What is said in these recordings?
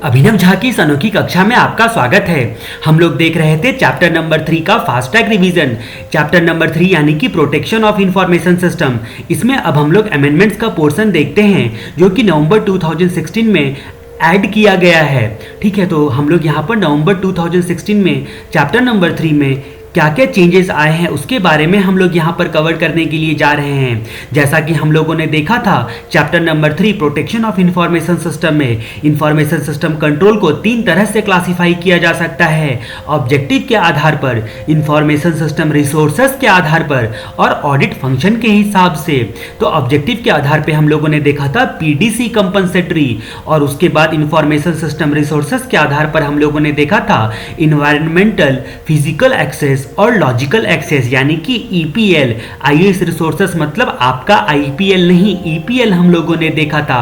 अभिनव झा की इस अनोखी कक्षा में आपका स्वागत है। हम लोग देख रहे थे चैप्टर नंबर 3 का fast track revision. Chapter number 3 यानी कि प्रोटेक्शन ऑफ इंफॉर्मेशन सिस्टम। इसमें अब हम लोग अमेंडमेंट्स का पोर्शन देखते हैं जो कि नवंबर 2016 में ऐड किया गया है। ठीक है, तो हम लोग यहाँ पर नवंबर 2016 में चैप्टर नंबर 3 में क्या क्या चेंजेस आए हैं उसके बारे में हम लोग यहाँ पर कवर करने के लिए जा रहे हैं। जैसा कि हम लोगों ने देखा था chapter number 3 protection of information system में इंफॉर्मेशन सिस्टम कंट्रोल को 3 तरह से क्लासिफाई किया जा सकता है, ऑब्जेक्टिव के आधार पर, इंफॉर्मेशन सिस्टम रिसोर्सेस के आधार पर और ऑडिट फंक्शन के हिसाब से। तो ऑब्जेक्टिव के आधार पर हम लोगों ने देखा था पीडीसी कंपनसेटरी, और उसके बाद इंफॉर्मेशन सिस्टम रिसोर्सेस के आधार पर हम लोगों ने देखा था इन्वायरमेंटल, फिजिकल एक्सेस और लॉजिकल एक्सेस यानी कि ईपीएल। आईएस रिसोर्सेस मतलब आपका आईपीएल नहीं, ईपीएल हम लोगों ने देखा था।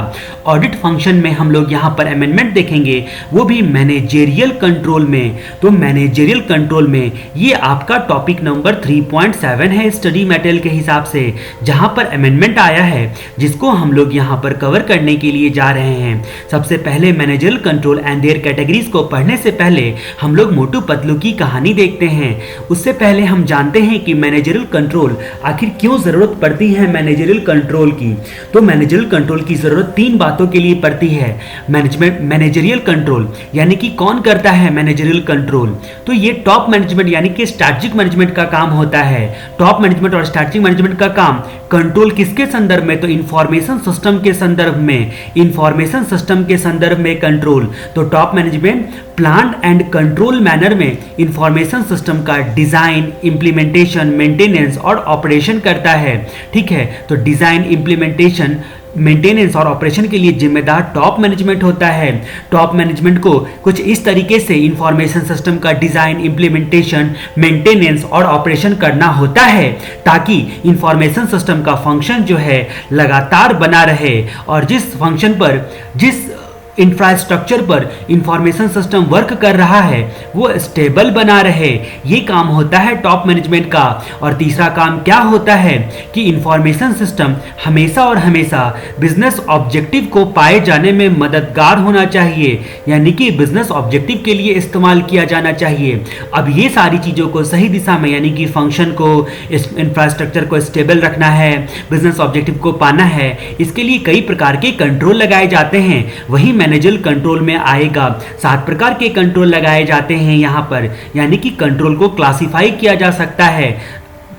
ऑडिट फंक्शन में हम लोग यहां पर अमेंडमेंट देखेंगे, वो भी मैनेजेरियल कंट्रोल में। तो मैनेजेरियल कंट्रोल में ये आपका टॉपिक नंबर 3.7 है स्टडी मटेरियल के हिसाब से, जहां पर अमेंडमेंट आया है जिसको हम लोग यहां पर कवर करने के लिए जा रहे हैं। सबसे पहले managerial control and their categories को पढ़ने से पहले हम लोग मोटू पतलू की कहानी देखते हैं। उससे पहले हम जानते हैं कि मैनेजरियल कंट्रोल आखिर क्यों जरूरत पड़ती है मैनेजरियल कंट्रोल की। तो मैनेजरियल कंट्रोल की जरूरत 3 बातों के लिए पड़ती है। मैनेजरियल कंट्रोल यानी कि कौन करता है मैनेजरियल कंट्रोल, तो ये टॉप मैनेजमेंट यानी कि स्ट्रैटेजिक मैनेजमेंट का काम होता है। टॉप मैनेजमेंट और स्ट्रैटेजिक मैनेजमेंट का काम कंट्रोल किसके संदर्भ में, तो इंफॉर्मेशन सिस्टम के संदर्भ में। इंफॉर्मेशन सिस्टम के संदर्भ में कंट्रोल। तो top management plan and control manner में इंफॉर्मेशन सिस्टम का डिजाइन, इंप्लीमेंटेशन, मेंटेनेंस और ऑपरेशन करता है। ठीक है, तो डिजाइन, इंप्लीमेंटेशन, मेंटेनेंस और ऑपरेशन के लिए जिम्मेदार टॉप मैनेजमेंट होता है। टॉप मैनेजमेंट को कुछ इस तरीके से इंफॉर्मेशन सिस्टम का डिजाइन, इंप्लीमेंटेशन, मेंटेनेंस और ऑपरेशन करना होता है ताकि इंफॉर्मेशन सिस्टम का फंक्शन जो है लगातार बना रहे और जिस फंक्शन पर, जिस इंफ्रास्ट्रक्चर पर इंफॉर्मेशन सिस्टम वर्क कर रहा है वो स्टेबल बना रहे। ये काम होता है टॉप मैनेजमेंट का। और तीसरा काम क्या होता है कि इंफॉर्मेशन सिस्टम हमेशा और हमेशा बिजनेस ऑब्जेक्टिव को पाए जाने में मददगार होना चाहिए, यानी कि बिजनेस ऑब्जेक्टिव के लिए इस्तेमाल किया जाना चाहिए। अब ये सारी चीज़ों को सही दिशा में, यानी कि फंक्शन को, इस इंफ्रास्ट्रक्चर को स्टेबल रखना है, बिजनेस ऑब्जेक्टिव को पाना है, इसके लिए कई प्रकार के कंट्रोल लगाए जाते हैं। वही मैनेजरियल कंट्रोल में आएगा। 7 प्रकार के कंट्रोल लगाए जाते हैं यहाँ पर, यानी कि कंट्रोल को क्लासिफाई किया जा सकता है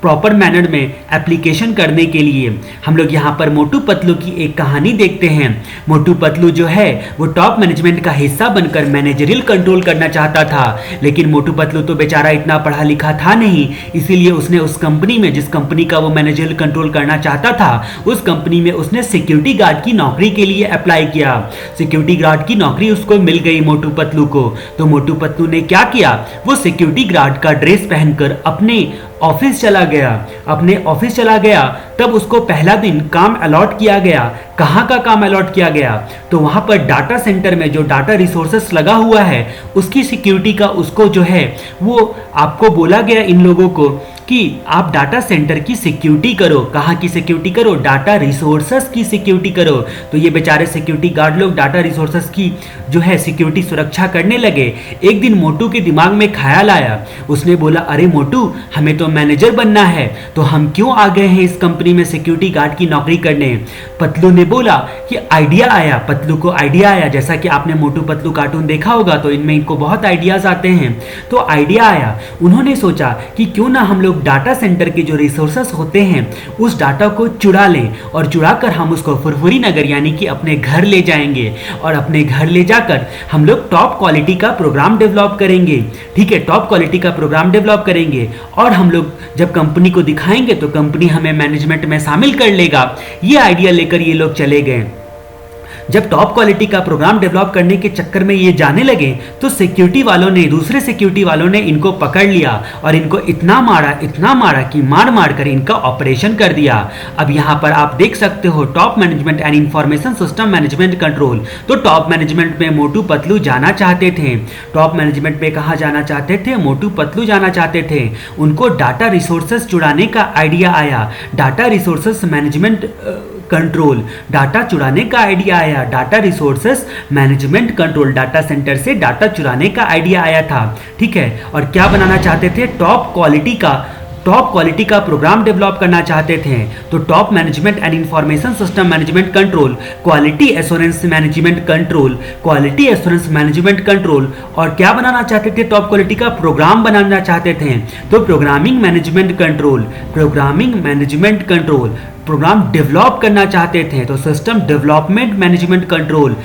प्रॉपर मैनर में एप्लीकेशन करने के लिए। हम लोग यहाँ पर मोटू पतलू की एक कहानी देखते हैं। मोटू पतलू जो है वो टॉप मैनेजमेंट का हिस्सा बनकर मैनेजरियल कंट्रोल करना चाहता था, लेकिन मोटू पतलू तो बेचारा इतना पढ़ा लिखा था नहीं, इसीलिए उसने उस कंपनी में, जिस कंपनी का वो मैनेजरियल कंट्रोल करना चाहता था, उस कंपनी में उसने सिक्योरिटी गार्ड की नौकरी के लिए अप्लाई किया। सिक्योरिटी गार्ड की नौकरी उसको मिल गई मोटू पतलू को। तो मोटू पतलू ने क्या किया, वो सिक्योरिटी गार्ड का ड्रेस पहनकर अपने ऑफिस चला गया। तब उसको पहला दिन काम अलॉट किया गया। कहाँ का काम अलॉट किया गया, तो वहाँ पर डाटा सेंटर में जो डाटा रिसोर्सेस लगा हुआ है उसकी सिक्योरिटी का उसको जो है वो आपको बोला गया इन लोगों को कि आप डाटा सेंटर की सिक्योरिटी करो। कहाँ की सिक्योरिटी करो, डाटा रिसोर्सेस की सिक्योरिटी करो। तो ये बेचारे सिक्योरिटी गार्ड लोग डाटा रिसोर्सेस की जो है सिक्योरिटी सुरक्षा करने लगे। एक दिन मोटू के दिमाग में ख्याल आया, उसने बोला, अरे मोटू, हमें तो मैनेजर बनना है, तो हम क्यों आ गए हैं इस कंपनी में सिक्योरिटी गार्ड की नौकरी करने। पतलू ने बोला कि आइडिया आया, पतलू को आइडिया आया। जैसा कि आपने मोटू पतलू कार्टून देखा होगा तो इनमें इनको बहुत आइडियाज आते हैं। तो आइडिया आया, उन्होंने सोचा कि क्यों ना हम लोग डाटा सेंटर के जो रिसोर्सेस होते हैं उस डाटा को चुरा लें, और चुराकर हम उसको फुरफुरी नगर यानी कि अपने घर ले जाएंगे, और अपने घर ले जाकर हम लोग टॉप क्वालिटी का प्रोग्राम डेवलप करेंगे। ठीक है, टॉप क्वालिटी का प्रोग्राम डेवलप करेंगे और हम लोग जब कंपनी को दिखाएंगे तो कंपनी हमें मैनेजमेंट में शामिल कर लेगा। ये आइडिया लेकर ये लोग चले गए। जब टॉप क्वालिटी का प्रोग्राम डेवलप करने के चक्कर में ये जाने लगे तो सिक्योरिटी वालों ने, दूसरे सिक्योरिटी वालों ने इनको पकड़ लिया और इनको इतना मारा कि मार कर इनका ऑपरेशन कर दिया। अब यहाँ पर आप देख सकते हो top management and information system management control. तो टॉप मैनेजमेंट में मोटू पतलू जाना चाहते थे। टॉप मैनेजमेंट में कहाँ जाना चाहते थे, मोटू पतलू जाना चाहते थे। उनको डाटा रिसोर्सेस चुराने का आइडिया आया। Data resources management control, data चुराने का आइडिया आया, data resources management control, data centre से डाटा चुराने का आइडिया आया था, ठीक है। और क्या बनाना चाहते थे, टॉप क्वालिटी का प्रोग्राम डेवलप करना चाहते थे। तो top management and information system management control, quality assurance management control, quality assurance management control, और क्या बनाना चाहते थे, टॉप क्वालिटी का प्रोग्राम बनाना चाहते थे। तो programming management control, program develop करना चाहते थे। तो सिस्टम डेवलपमेंट मैनेजमेंट कंट्रोल,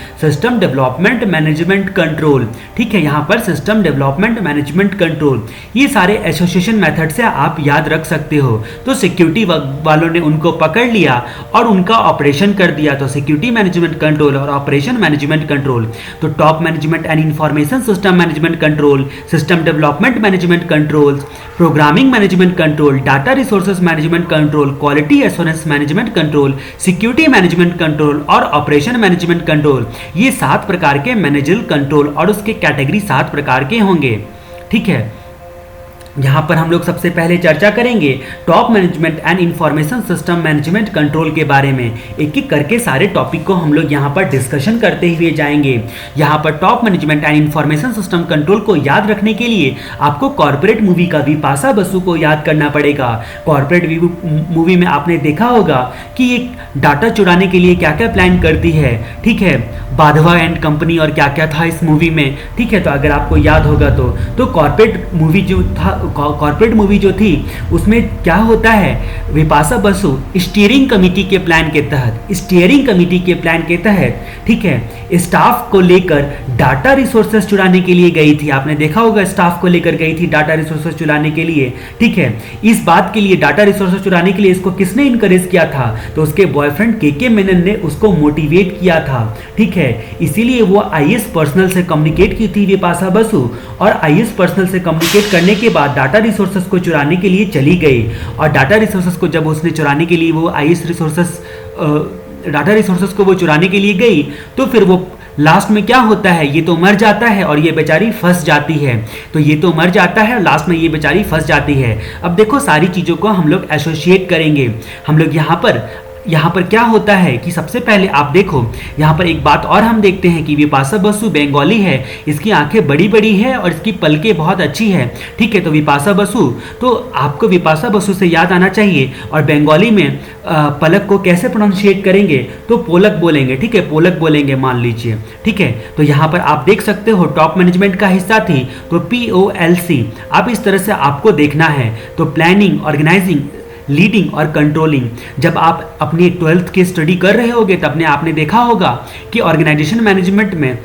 ठीक है। यहाँ पर सिस्टम डेवलपमेंट मैनेजमेंट कंट्रोल, ये सारे एसोसिएशन मेथड से आप याद रख सकते हो। तो सिक्योरिटी वालों ने उनको पकड़ लिया और उनका ऑपरेशन कर दिया। तो सिक्योरिटी मैनेजमेंट कंट्रोल और ऑपरेशन मैनेजमेंट कंट्रोल। तो top management and information system management control, system development management control, programming management control, data resources management control, quality assurance management control, security management control और operation management control, ये 7 प्रकार के managerial control और उसके category 7 प्रकार के होंगे, ठीक है। यहाँ पर हम लोग सबसे पहले चर्चा करेंगे top management and information system management control के बारे में। एक एक करके सारे टॉपिक को हम लोग यहाँ पर डिस्कशन करते हुए जाएंगे। यहाँ पर top management and information system control को याद रखने के लिए आपको कॉर्पोरेट मूवी का विपाशा बसु को याद करना पड़ेगा। कॉर्पोरेट मूवी में आपने देखा होगा कि एक डाटा चुराने के लिए क्या क्या प्लान करती है, ठीक है, बाधवा एंड कंपनी, और क्या क्या था इस मूवी में, ठीक है। तो अगर आपको याद होगा तो कॉर्पोरेट मूवी जो थी उसमें क्या होता है, विपाशा बसु स्टीयरिंग कमेटी के प्लान के तहत, ठीक है, स्टाफ को लेकर डाटा रिसोर्सेस चुराने के लिए गई थी। आपने देखा होगा स्टाफ को लेकर गई थी डाटा रिसोर्सेस चुराने के लिए, ठीक है। इस बात के लिए, डाटा रिसोर्सेस चुराने के लिए इसको किसने इनकरेज किया था, तो उसके बॉयफ्रेंड के मेनन ने उसको मोटिवेट किया था, ठीक है। इसीलिए वो आईएएस पर्सनल से कम्युनिकेट की थी विपाशा बसु, और आईएएस पर्सनल से कम्युनिकेट करने के बाद डाटा रिसोर्सेस को चुराने के लिए चली गई। और डाटा रिसोर्सेस को जब उसने चुराने के लिए वो डाटा रिसोर्सेस को वो चुराने के लिए गई, तो फिर वो लास्ट में क्या होता है, ये तो मर जाता है और ये बेचारी फंस जाती है। तो ये तो मर जाता है और लास्ट में ये बेचारी फंस जाती है। अब देखो सारी चीज़ों को हम लोग एसोसिएट करेंगे। हम लोग यहाँ पर क्या होता है कि सबसे पहले आप देखो, यहाँ पर एक बात और हम देखते हैं कि विपाशा बसु बंगाली है, इसकी आंखें बड़ी बड़ी है और इसकी पलकें बहुत अच्छी है, ठीक है। तो विपाशा बसु, तो आपको विपाशा बसु से याद आना चाहिए। और बंगाली में पलक को कैसे प्रोनाउंशिएट करेंगे, तो पोलक बोलेंगे, ठीक है, पोलक बोलेंगे मान लीजिए, ठीक है। तो यहाँ पर आप देख सकते हो टॉप मैनेजमेंट का हिस्सा थी, तो POLC, आप इस तरह से आपको देखना है। तो प्लानिंग, ऑर्गेनाइजिंग, लीडिंग और कंट्रोलिंग। जब आप अपनी 12th की स्टडी कर रहे होगे तब आपने देखा होगा कि ऑर्गेनाइजेशन मैनेजमेंट में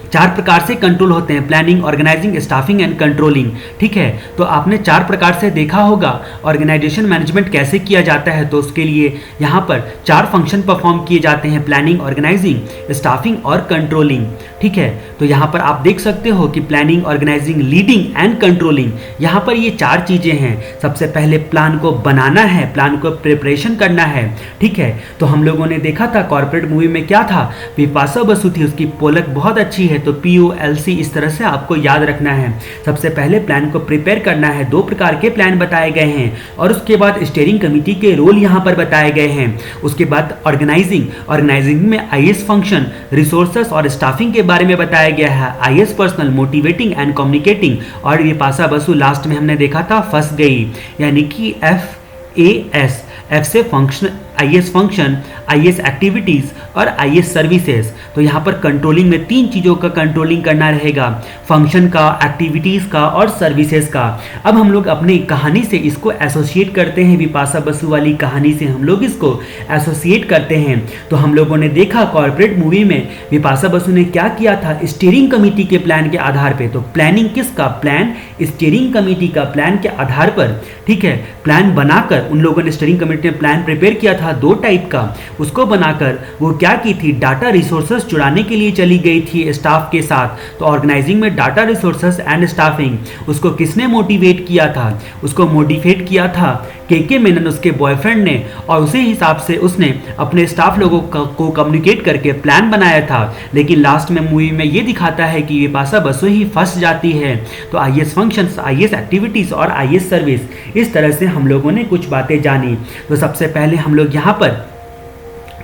4 प्रकार से कंट्रोल होते हैं, planning, organizing, staffing and controlling, ठीक है। तो आपने 4 प्रकार से देखा होगा ऑर्गेनाइजेशन मैनेजमेंट कैसे किया जाता है। तो उसके लिए यहाँ पर 4 फंक्शन परफॉर्म किए जाते हैं, प्लानिंग, ऑर्गेनाइजिंग, स्टाफिंग और कंट्रोलिंग, ठीक है। तो यहाँ पर आप देख सकते हो कि planning, organizing, leading and controlling, यहाँ पर ये 4 चीज़ें हैं। सबसे पहले प्लान को बनाना है, प्लान को प्रिपरेशन करना है, ठीक है। तो हम लोगों ने देखा था कॉर्पोरेट मूवी में क्या था, विपाशा बसु थी, उसकी पोलक बहुत अच्छी है। तो POLC इस तरह से आपको याद रखना है। सबसे पहले प्लान को प्रिपेयर करना है, 2 प्रकार के प्लान बताए गए हैं, और उसके बाद स्टीयरिंग कमेटी के रोल यहाँ पर बताए गए हैं। उसके बाद ऑर्गेनाइजिंग में आईएएस फंक्शन, रिसोर्सेस और स्टाफिंग के बारे में बताया गया है, IAS personal, motivating and communicating. और विपाशा बसु लास्ट में हमने देखा था फंस गई, यानी कि FAS, F से function, IAS function, IAS activities और आईएएस सर्विसेज। तो यहाँ पर कंट्रोलिंग में 3 चीज़ों का कंट्रोलिंग करना रहेगा, फंक्शन का, एक्टिविटीज़ का और सर्विसेज का। अब हम लोग अपनी कहानी से इसको एसोसिएट करते हैं, विपाशा बसु वाली कहानी से हम लोग इसको एसोसिएट करते हैं। तो हम लोगों ने देखा कॉर्पोरेट मूवी में विपाशा बसु ने क्या किया था, स्टीयरिंग कमेटी के प्लान के आधार पर। तो प्लानिंग किसका, प्लान स्टीयरिंग कमेटी का प्लान के आधार पर, ठीक है, प्लान बनाकर उन लोगों ने स्टीयरिंग कमेटी ने प्लान प्रिपेयर किया था 2 टाइप का। उसको बनाकर वो क्या की थी, डाटा रिसोर्सेस चुराने के लिए चली गई थी स्टाफ के साथ। तो ऑर्गेनाइजिंग में डाटा रिसोर्सेस एंड स्टाफिंग, उसको किसने मोटिवेट किया था, उसको मोटिवेट किया था के मेनन, उसके बॉयफ्रेंड ने। और उसी हिसाब से उसने अपने स्टाफ लोगों को कम्युनिकेट करके प्लान बनाया था। लेकिन लास्ट में मूवी में ये दिखाता है कि विपाशा बसु ही फंस जाती है। तो आईएएस फंक्शंस, आईएएस एक्टिविटीज़ और आईएएस सर्विस, इस तरह से हम लोगों ने कुछ बातें जानी। तो सबसे पहले हम लोग यहाँ पर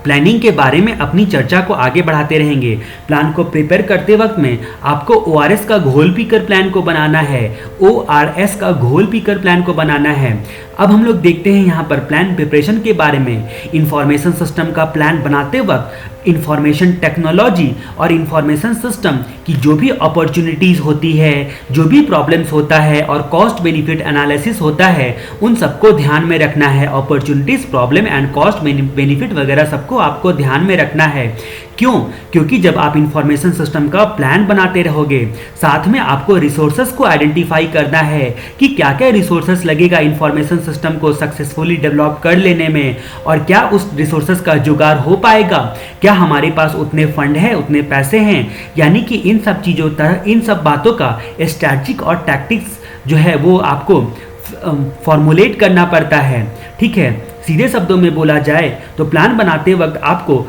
प्लानिंग के बारे में अपनी चर्चा को आगे बढ़ाते रहेंगे। प्लान को प्रिपेयर करते वक्त में आपको ORS का घोल पीकर प्लान को बनाना है, ORS का घोल पीकर प्लान को बनाना है। अब हम लोग देखते हैं यहाँ पर प्लान प्रिपरेशन के बारे में। इंफॉर्मेशन सिस्टम का प्लान बनाते वक्त इंफॉर्मेशन टेक्नोलॉजी और इंफॉर्मेशन सिस्टम की जो भी अपॉर्चुनिटीज़ होती है, जो भी प्रॉब्लम्स होता है और कॉस्ट बेनिफिट एनालिसिस होता है, उन सबको ध्यान में रखना है। Opportunities, problem and cost benefit वगैरह सबको आपको ध्यान में रखना है। क्यों? क्योंकि जब आप इंफॉर्मेशन सिस्टम का प्लान बनाते रहोगे, साथ में आपको रिसोर्सेस को आइडेंटिफाई करना है कि क्या क्या रिसोर्सेस लगेगा इंफॉर्मेशन सिस्टम को सक्सेसफुली डेवलप कर लेने में, और क्या उस रिसोर्सेस का जुगाड़ हो पाएगा, क्या हमारे पास उतने फंड है, उतने पैसे हैं। यानी कि इन सब चीज़ों तरह इन सब बातों का स्ट्रैटेजिक और टैक्टिक्स जो है वो आपको फॉर्मुलेट करना पड़ता है। ठीक है, सीधे शब्दों में बोला जाए तो प्लान बनाते वक्त आपको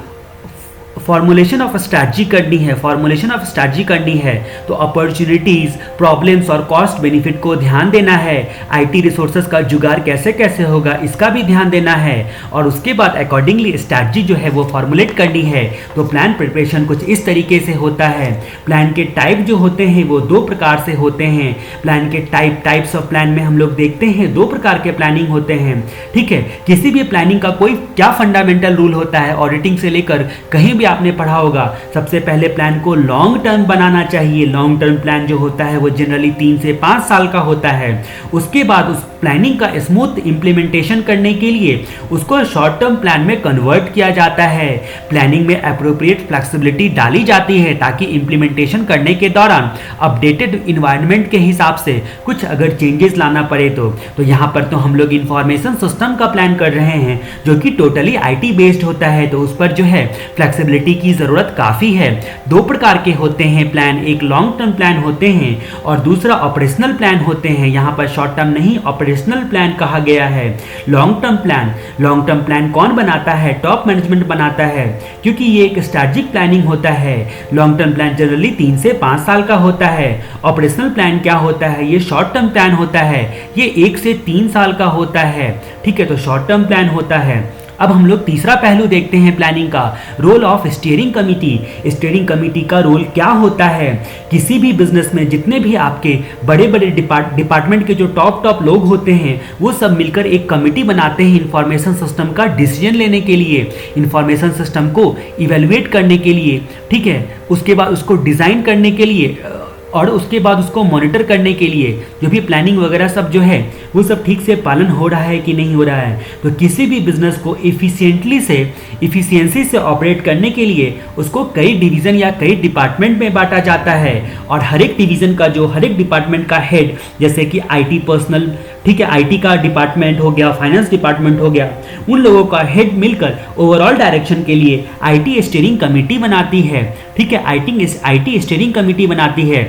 फॉर्मुलेशन ऑफ स्ट्रैटेजी करनी है। फॉर्मुलेशन ऑफ स्ट्रैटेजी करनी है तो अपॉर्चुनिटीज़, प्रॉब्लम्स और कॉस्ट बेनिफिट को ध्यान देना है। आईटी रिसोर्सेज का जुगाड़ कैसे कैसे होगा इसका भी ध्यान देना है, और उसके बाद अकॉर्डिंगली स्ट्रैटेजी जो है वो फॉर्मुलेट करनी है। तो प्लान प्रिपरेशन कुछ इस तरीके से होता है। प्लान के टाइप जो होते हैं वो दो प्रकार से होते हैं। प्लान के टाइप्स ऑफ प्लान में हम लोग देखते हैं दो प्रकार के प्लानिंग होते हैं। ठीक है, किसी भी प्लानिंग का कोई क्या फंडामेंटल रूल होता है, ऑडिटिंग से लेकर कहीं भी आपने पढ़ा होगा। सबसे पहले प्लान को लॉन्ग टर्म बनाना चाहिए। लॉन्ग टर्म प्लान जो होता है वो जनरली 3 से 5 साल का होता है। उसके बाद उस प्लानिंग का स्मूथ इंप्लीमेंटेशन करने के लिए उसको शॉर्ट टर्म प्लान में कन्वर्ट किया जाता है। प्लानिंग में अप्रोप्रिएट फ्लेक्सिबिलिटी डाली जाती है ताकि इंप्लीमेंटेशन करने के दौरान अपडेटेड इन्वायरमेंट के हिसाब से कुछ अगर चेंजेस लाना पड़े तो यहाँ पर तो हम लोग इंफॉर्मेशन सिस्टम का प्लान कर रहे हैं जो कि टोटली आईटी बेस्ड होता है, तो उस पर जो है फ्लेक्सिबिलिटी की ज़रूरत काफ़ी है। दो प्रकार के होते हैं प्लान, एक लॉन्ग टर्म प्लान होते हैं और दूसरा ऑपरेशनल प्लान होते हैं। यहाँ पर शॉर्ट टर्म नहीं, ऑपरेशनल प्लान कहा गया है। लॉन्ग टर्म प्लान कौन बनाता है? टॉप मैनेजमेंट बनाता है, क्योंकि ये एक स्ट्रैटेजिक प्लानिंग होता है। लॉन्ग टर्म प्लान जनरली 3 से 5 साल का होता है। ऑपरेशनल प्लान क्या होता है? ये शॉर्ट टर्म प्लान होता है, ये 1 से 3 साल का होता है। ठीक है, तो शॉर्ट टर्म प्लान होता है। अब हम लोग तीसरा पहलू देखते हैं प्लानिंग का, role of steering committee. Steering committee का रोल क्या होता है? किसी भी बिजनेस में जितने भी आपके बड़े बड़े डिपार्टमेंट के जो टॉप लोग होते हैं वो सब मिलकर एक कमिटी बनाते हैं इंफॉर्मेशन सिस्टम का डिसीजन लेने के लिए, इंफॉर्मेशन सिस्टम को इवेलुएट करने के लिए। ठीक है, उसके बाद उसको डिज़ाइन करने के लिए और उसके बाद उसको मॉनिटर करने के लिए जो भी प्लानिंग वगैरह सब जो है वो सब ठीक से पालन हो रहा है कि नहीं हो रहा है। तो किसी भी बिजनेस को इफिशियंसी से ऑपरेट करने के लिए उसको कई डिवीज़न या कई डिपार्टमेंट में बांटा जाता है, और हर एक डिवीज़न का जो हर एक डिपार्टमेंट का हेड, जैसे कि आईटी पर्सनल, ठीक है, आईटी का डिपार्टमेंट हो गया, फाइनेंस डिपार्टमेंट हो गया, उन लोगों का हेड मिलकर ओवरऑल डायरेक्शन के लिए आईटी स्टीयरिंग कमेटी बनाती है। ठीक है, आईटी स्टीयरिंग कमेटी बनाती है।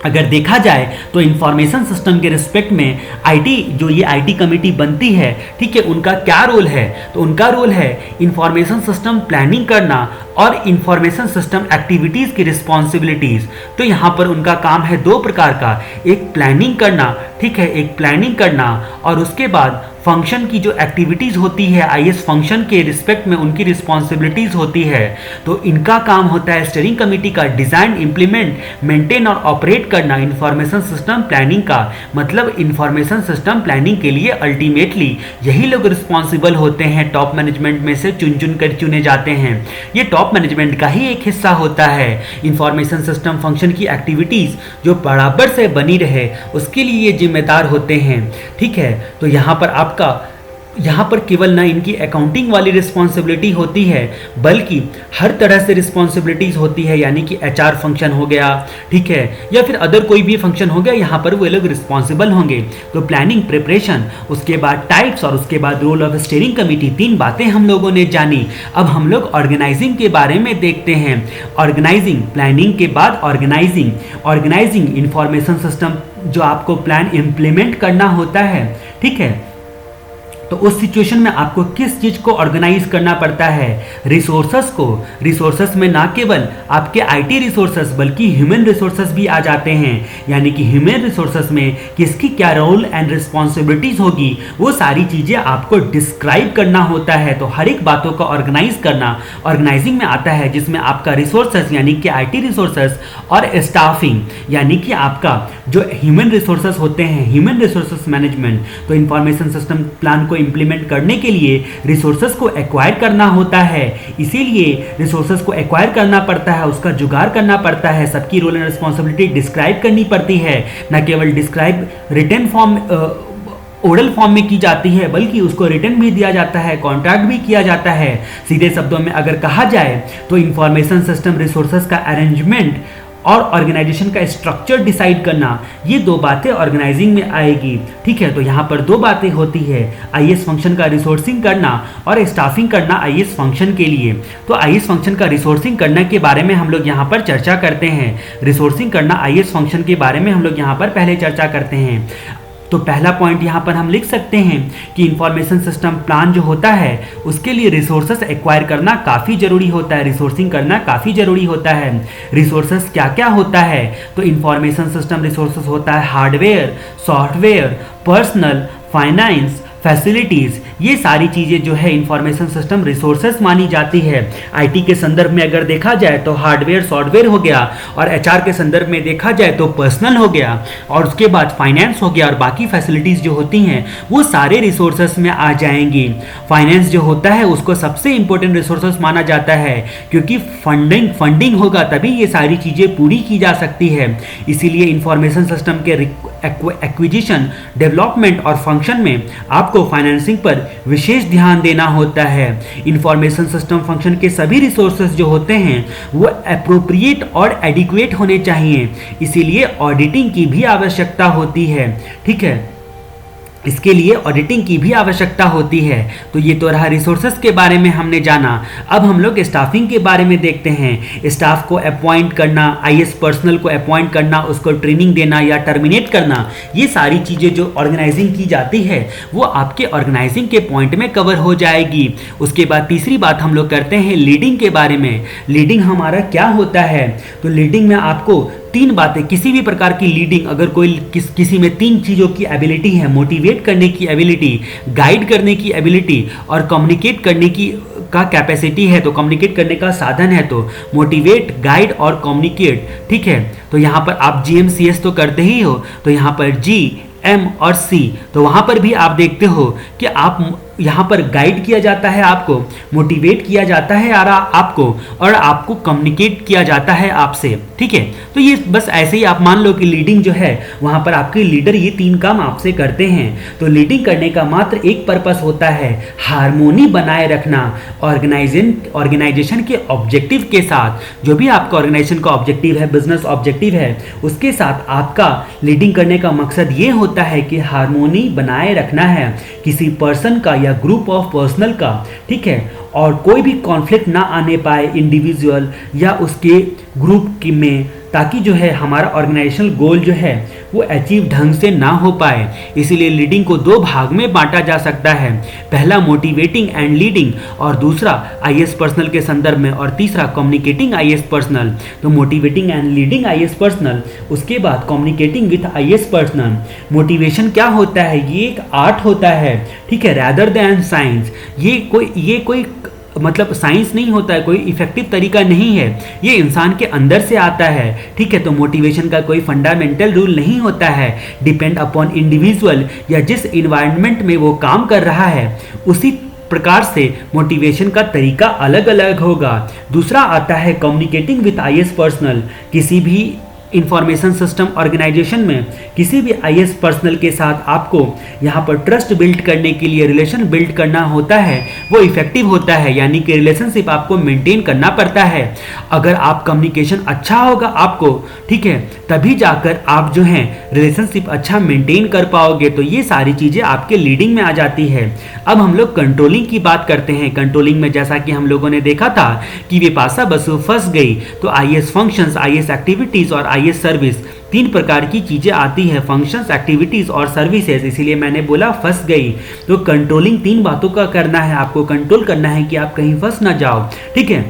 अगर देखा जाए तो इंफॉर्मेशन सिस्टम के रिस्पेक्ट में आईटी कमेटी बनती है, ठीक है, उनका क्या रोल है? तो उनका रोल है इंफॉर्मेशन सिस्टम प्लानिंग करना और इंफॉर्मेशन सिस्टम एक्टिविटीज़ की रिस्पॉन्सिबिलिटीज़। तो यहाँ पर उनका काम है दो प्रकार का, एक प्लानिंग करना, ठीक है, एक प्लानिंग करना, और उसके बाद फंक्शन की जो एक्टिविटीज़ होती है आईएस फंक्शन के रिस्पेक्ट में उनकी रिस्पॉन्सिबिलिटीज़ होती है। तो इनका काम होता है स्टीयरिंग कमेटी का डिज़ाइन, इम्प्लीमेंट, मेंटेन और ऑपरेट करना इंफॉर्मेशन सिस्टम प्लानिंग का। मतलब इंफॉर्मेशन सिस्टम प्लानिंग के लिए अल्टीमेटली यही लोग रिस्पॉन्सिबल होते हैं, टॉप मैनेजमेंट में से चुन कर चुने जाते हैं। ये टॉप मैनेजमेंट का ही एक हिस्सा होता है। इंफॉर्मेशन सिस्टम फंक्शन की एक्टिविटीज़ जो बराबर से बनी रहे उसके लिए ये जिम्मेदार होते हैं। ठीक है, तो यहाँ पर केवल ना इनकी अकाउंटिंग वाली रिस्पॉन्सिबिलिटी होती है बल्कि हर तरह से रिस्पॉन्सिबिलिटीज़ होती है, यानी कि एचआर फंक्शन हो गया, ठीक है, या फिर अदर कोई भी फंक्शन हो गया, यहाँ पर वो लोग रिस्पॉन्सिबल होंगे। तो प्लानिंग, प्रिपरेशन, उसके बाद टाइप्स और उसके बाद रोल ऑफ स्टीयरिंग कमेटी, 3 बातें हम लोगों ने जानी। अब हम लोग ऑर्गेनाइजिंग के बारे में देखते हैं। ऑर्गेनाइजिंग, प्लानिंग के बाद ऑर्गेनाइजिंग इंफॉर्मेशन सिस्टम जो आपको प्लान इम्प्लीमेंट करना होता है, ठीक है, तो उस सिचुएशन में आपको किस चीज को ऑर्गेनाइज करना पड़ता है, रिसोर्सेस को। रिसोर्सेस में ना केवल आपके आईटी रिसोर्सेस बल्कि ह्यूमन रिसोर्सेस भी आ जाते हैं, यानी कि ह्यूमन रिसोर्सेस में किसकी क्या रोल एंड रिस्पॉन्सिबिलिटीज होगी वो सारी चीजें आपको डिस्क्राइब करना होता है। तो हर एक बातों को ऑर्गेनाइज करना ऑर्गेनाइजिंग में आता है, जिसमें आपका रिसोर्सेस यानी कि आईटी रिसोर्सेस और स्टाफिंग यानी कि आपका जो ह्यूमन रिसोर्सेस होते हैं, ह्यूमन रिसोर्सेस मैनेजमेंट। तो इंफॉर्मेशन सिस्टम प्लान को इंप्लीमेंट करने के लिए रिसोर्सेस को एक्वायर करना होता है, इसीलिए रिसोर्सेस को एक्वायर करना पड़ता है, उसका जुगाड़ करना पड़ता है, सबकी रोल एंड रिस्पॉन्सिबिलिटी डिस्क्राइब करनी पड़ती है। न केवल describe written form oral form में की जाती है बल्कि उसको रिटर्न भी दिया जाता है, कॉन्ट्रैक्ट भी किया जाता है। सीधे शब्दों में अगर कहा जाए तो इंफॉर्मेशन सिस्टम रिसोर्सेस का अरेंजमेंट और ऑर्गेनाइजेशन का स्ट्रक्चर डिसाइड करना, ये दो बातें ऑर्गेनाइजिंग में आएगी। ठीक है, तो यहाँ पर दो बातें होती है, आईएस फंक्शन का रिसोर्सिंग करना और स्टाफिंग करना आईएस फंक्शन के लिए। तो आईएस फंक्शन का रिसोर्सिंग करने के बारे में हम लोग यहाँ पर चर्चा करते हैं। रिसोर्सिंग करना आईएस फंक्शन के बारे में हम लोग यहाँ पर पहले चर्चा करते हैं। तो पहला पॉइंट यहाँ पर हम लिख सकते हैं कि इंफॉर्मेशन सिस्टम प्लान जो होता है उसके लिए रिसोर्सेस एक्वायर करना काफ़ी ज़रूरी होता है, रिसोर्सिंग करना काफ़ी ज़रूरी होता है। रिसोर्सेस क्या क्या होता है, तो इंफॉर्मेशन सिस्टम रिसोर्सेस होता है hardware, software, personal, finance, facilities, ये सारी चीज़ें जो है इंफॉर्मेशन सिस्टम रिसोर्सेस मानी जाती है। आईटी के संदर्भ में अगर देखा जाए तो हार्डवेयर सॉफ्टवेयर हो गया, और एचआर के संदर्भ में देखा जाए तो पर्सनल हो गया, और उसके बाद फाइनेंस हो गया, और बाकी फैसिलिटीज़ जो होती हैं वो सारे रिसोर्सेस में आ जाएंगी। फाइनेंस जो होता है उसको सबसे इंपॉर्टेंट रिसोर्सेस माना जाता है, क्योंकि फंडिंग होगा तभी ये सारी चीज़ें पूरी की जा सकती है। इसीलिए इंफॉर्मेशन सिस्टम के एक्विजिशन, डेवलपमेंट और फंक्शन में आपको फाइनेंसिंग पर विशेष ध्यान देना होता है। इंफॉर्मेशन सिस्टम फंक्शन के सभी रिसोर्सेज जो होते हैं वो एप्रोप्रिएट और एडिक्वेट होने चाहिए, इसीलिए ऑडिटिंग की भी आवश्यकता होती है। ठीक है, इसके लिए ऑडिटिंग की भी आवश्यकता होती है। तो ये तो रहा रिसोर्सेज के बारे में हमने जाना। अब हम लोग स्टाफिंग के बारे में देखते हैं। स्टाफ को अपॉइंट करना, आईएएस पर्सनल को अपॉइंट करना, उसको ट्रेनिंग देना या टर्मिनेट करना, ये सारी चीज़ें जो ऑर्गेनाइजिंग की जाती है वो आपके ऑर्गेनाइजिंग के पॉइंट में कवर हो जाएगी। उसके बाद तीसरी बात हम लोग करते हैं लीडिंग के बारे में। लीडिंग हमारा क्या होता है, तो लीडिंग में आपको तीन बातें, किसी भी प्रकार की लीडिंग, अगर कोई किसी में तीन चीज़ों की एबिलिटी है, मोटिवेट करने की एबिलिटी, गाइड करने की एबिलिटी और कम्युनिकेट करने की का कैपेसिटी है, तो कम्युनिकेट करने का साधन है, तो मोटिवेट, गाइड और कम्युनिकेट। ठीक है, तो यहाँ पर आप GMCS तो करते ही हो, तो यहाँ पर G, M और C, तो वहाँ पर भी आप देखते हो कि आप यहाँ पर गाइड किया जाता है, आपको मोटिवेट किया जाता है आपको, और आपको कम्युनिकेट किया जाता है आपसे। ठीक है, तो ये बस ऐसे ही आप मान लो कि लीडिंग जो है वहाँ पर आपके लीडर ये तीन काम आपसे करते हैं। तो लीडिंग करने का मात्र एक पर्पस होता है, हार्मोनी बनाए रखना ऑर्गेनाइजेशन के ऑब्जेक्टिव के साथ। जो भी आपका ऑर्गेनाइजेशन का ऑब्जेक्टिव है, बिजनेस ऑब्जेक्टिव है, उसके साथ आपका लीडिंग करने का मकसद ये होता है कि हार्मोनी बनाए रखना है किसी पर्सन का या ग्रुप ऑफ पर्सनल का। ठीक है, और कोई भी कॉन्फ्लिक्ट ना आने पाए इंडिविजुअल या उसके ग्रुप में, ताकि जो है हमारा ऑर्गेनाइजेशनल गोल जो है वो अचीव ढंग से ना हो पाए। इसीलिए लीडिंग को दो भाग में बांटा जा सकता है, पहला मोटिवेटिंग एंड लीडिंग और दूसरा आईएएस पर्सनल के संदर्भ में, और तीसरा कम्युनिकेटिंग आईएएस पर्सनल। तो motivating and leading IAS personal, उसके बाद communicating with IAS personal. Motivation क्या होता है, ये एक आर्ट होता है, ठीक है, रैदर देन साइंस। ये कोई मतलब साइंस नहीं होता है, कोई इफेक्टिव तरीका नहीं है, ये इंसान के अंदर से आता है। ठीक है, तो मोटिवेशन का कोई फंडामेंटल रूल नहीं होता है, डिपेंड अपॉन इंडिविजुअल या जिस इन्वायरमेंट में वो काम कर रहा है उसी प्रकार से मोटिवेशन का तरीका अलग अलग होगा। दूसरा आता है कम्युनिकेटिंग विथ आईएएस पर्सनल। किसी भी इंफॉर्मेशन सिस्टम ऑर्गेनाइजेशन में किसी भी आईएएस पर्सनल के साथ आपको यहाँ पर ट्रस्ट बिल्ड करने के लिए रिलेशन बिल्ड करना होता है, वो इफेक्टिव होता है, यानी कि रिलेशनशिप आपको मेंटेन करना पड़ता है। अगर आप कम्युनिकेशन अच्छा होगा आपको, ठीक है, तभी जाकर आप जो हैं रिलेशनशिप अच्छा मेंटेन कर पाओगे। तो ये सारी चीज़ें आपके लीडिंग में आ जाती है। अब हम लोग कंट्रोलिंग की बात करते हैं। कंट्रोलिंग में जैसा कि हम लोगों ने देखा था कि विपाशा बसु फंस गई, तो आईएएस फंक्शंस, आईएएस एक्टिविटीज़ और आईएएस सर्विस, 3 प्रकार की चीज़ें आती है, फंक्शंस, एक्टिविटीज़ और सर्विसेज। इसीलिए मैंने बोला फंस गई। तो कंट्रोलिंग 3 बातों का करना है, आपको कंट्रोल करना है कि आप कहीं फंस ना जाओ, ठीक है।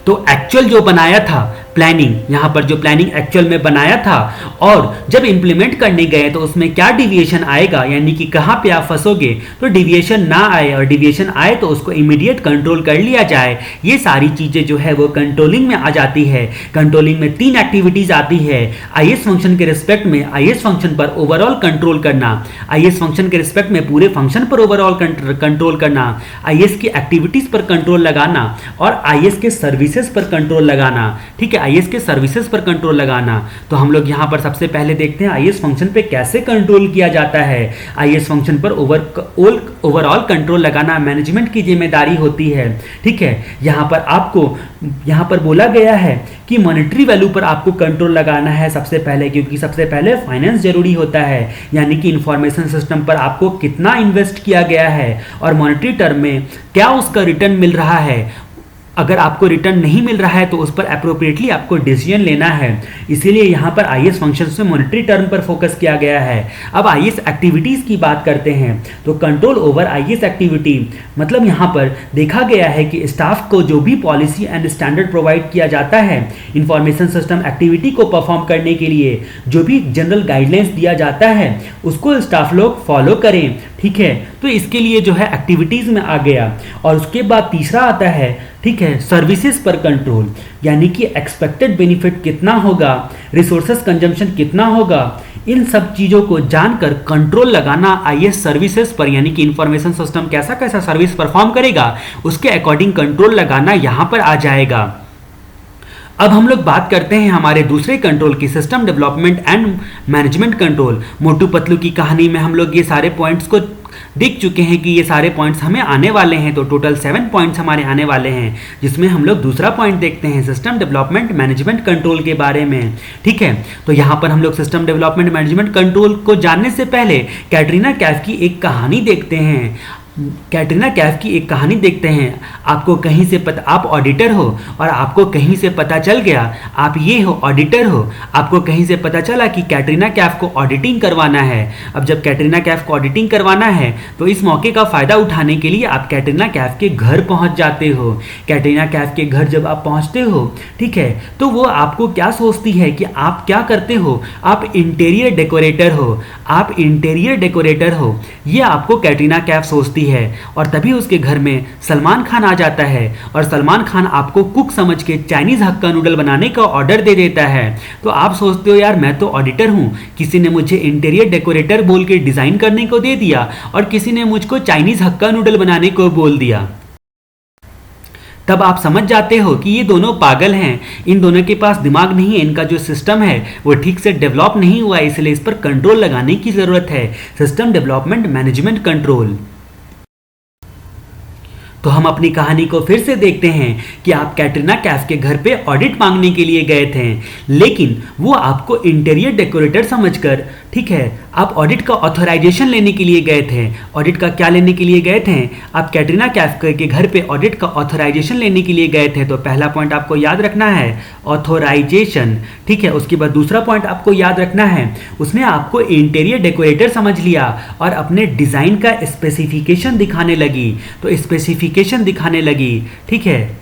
तो एक्चुअल जो बनाया था प्लानिंग, यहाँ पर जो प्लानिंग एक्चुअल में बनाया था और जब इंप्लीमेंट करने गए तो उसमें क्या डिविएशन आएगा, यानी कि कहाँ पे आप फंसोगे, तो डिविएशन ना आए, और डिविएशन आए तो उसको इमीडिएट कंट्रोल कर लिया जाए। ये सारी चीज़ें जो है वो कंट्रोलिंग में आ जाती है। कंट्रोलिंग में 3 एक्टिविटीज़ आती है। आईएएस फंक्शन के रिस्पेक्ट में आईएएस फंक्शन पर ओवरऑल कंट्रोल करना, आईएएस फंक्शन के रिस्पेक्ट में पूरे फंक्शन पर ओवरऑल कंट्रोल करना, आईएएस की एक्टिविटीज़ पर कंट्रोल लगाना और आईएएस के सर्विसेज पर कंट्रोल लगाना, ठीक है, आईएएस के सर्विसेज पर कंट्रोल लगाना। तो हम लोग यहाँ पर सबसे पहले देखते हैं आईएएस फंक्शन पे कैसे कंट्रोल किया जाता है। आईएएस फंक्शन पर ओवरऑल कंट्रोल लगाना मैनेजमेंट की जिम्मेदारी होती है, ठीक है। यहाँ पर बोला गया है कि मॉनेटरी वैल्यू पर आपको कंट्रोल लगाना है सबसे पहले, क्योंकि सबसे पहले फाइनेंस जरूरी होता है, यानी कि इंफॉर्मेशन सिस्टम पर आपको कितना इन्वेस्ट किया गया है और मॉनेटरी टर्म में क्या उसका रिटर्न मिल रहा है। अगर आपको रिटर्न नहीं मिल रहा है तो उस पर अप्रोप्रिएटली आपको डिसीजन लेना है। इसीलिए यहाँ पर आईएएस फंक्शंस में मॉनेटरी टर्म पर फोकस किया गया है। अब आईएएस एक्टिविटीज़ की बात करते हैं तो कंट्रोल ओवर आईएएस एक्टिविटी, मतलब यहाँ पर देखा गया है कि स्टाफ को जो भी पॉलिसी एंड स्टैंडर्ड प्रोवाइड किया जाता है इंफॉर्मेशन सिस्टम एक्टिविटी को परफॉर्म करने के लिए, जो भी जनरल गाइडलाइंस दिया जाता है उसको स्टाफ लोग फॉलो करें, ठीक है। तो इसके लिए जो है एक्टिविटीज़ में आ गया। और उसके बाद तीसरा आता है, ठीक है, सर्विसेज पर कंट्रोल, यानी कि एक्सपेक्टेड बेनिफिट कितना होगा, रिसोर्सेज कंजम्पशन कितना होगा, इन सब चीज़ों को जानकर कंट्रोल लगाना आईएएस सर्विसेज पर, यानी कि इंफॉर्मेशन सिस्टम कैसा कैसा सर्विस परफॉर्म करेगा उसके अकॉर्डिंग कंट्रोल लगाना यहाँ पर आ जाएगा। अब हम लोग बात करते हैं हमारे दूसरे कंट्रोल की, system development and management control. Motu Patlu की कहानी में हम लोग ये सारे पॉइंट्स को देख चुके हैं कि ये सारे पॉइंट्स हमें आने वाले हैं। तो टोटल 7 पॉइंट्स हमारे आने वाले हैं, जिसमें हम लोग दूसरा पॉइंट देखते हैं सिस्टम डेवलपमेंट मैनेजमेंट कंट्रोल के बारे में, ठीक है। तो यहाँ पर हम लोग सिस्टम डेवलपमेंट मैनेजमेंट कंट्रोल को जानने से पहले कैटरीना कैफ की एक कहानी देखते हैं। कैटरीना कैफ की एक कहानी देखते हैं। आपको कहीं से पता, आप ऑडिटर हो और आपको कहीं से पता चल गया, आप ये हो ऑडिटर हो, आपको कहीं से पता चला कि कैटरीना कैफ को ऑडिटिंग करवाना है। अब जब कैटरीना कैफ को ऑडिटिंग करवाना है तो इस मौके का फ़ायदा उठाने के लिए आप कैटरीना कैफ के घर पहुंच जाते हो। कैटरीना कैफ के घर जब आप पहुंचते हो, ठीक है, तो वो आपको क्या सोचती है कि आप क्या करते हो, आप इंटीरियर डेकोरेटर हो, आप इंटीरियर डेकोरेटर हो, ये आपको कैटरीना कैफ सोचती है। और तभी उसके घर में सलमान खान आ जाता है और सलमान खान आपको कुक समझ के चाइनीज हक्का नूडल बनाने का ऑर्डर दे देता है। तो आप सोचते हो यार मैं तो ऑडिटर हूं, किसी ने मुझे इंटीरियर डेकोरेटर बोल के डिजाइन करने को दे दिया और किसी ने मुझको चाइनीज हक्का नूडल बनाने को बोल दिया। तब आप समझ जाते हो कि ये दोनों पागल हैं, इन दोनों के पास दिमाग नहीं है, इनका जो सिस्टम है वो ठीक से डेवलप नहीं हुआ है, इसलिए इस पर कंट्रोल लगाने की जरूरत है। System development management control. तो हम अपनी कहानी को फिर से देखते हैं कि आप कैटरीना कैफ के घर पे ऑडिट मांगने के लिए गए थे, लेकिन वो आपको इंटीरियर डेकोरेटर समझकर, ठीक है, आप ऑडिट का ऑथराइजेशन लेने के लिए गए थे। ऑडिट का क्या लेने के लिए गए थे? आप कैटरीना कैफ के घर पे ऑडिट का ऑथराइजेशन लेने के लिए गए थे। तो पहला पॉइंट आपको याद रखना है ऑथराइजेशन, ठीक है। उसके बाद दूसरा पॉइंट आपको याद रखना है, उसने आपको इंटीरियर डेकोरेटर समझ लिया और अपने डिज़ाइन का स्पेसिफिकेशन दिखाने लगी। तो स्पेसिफिकेशन दिखाने लगी, ठीक है,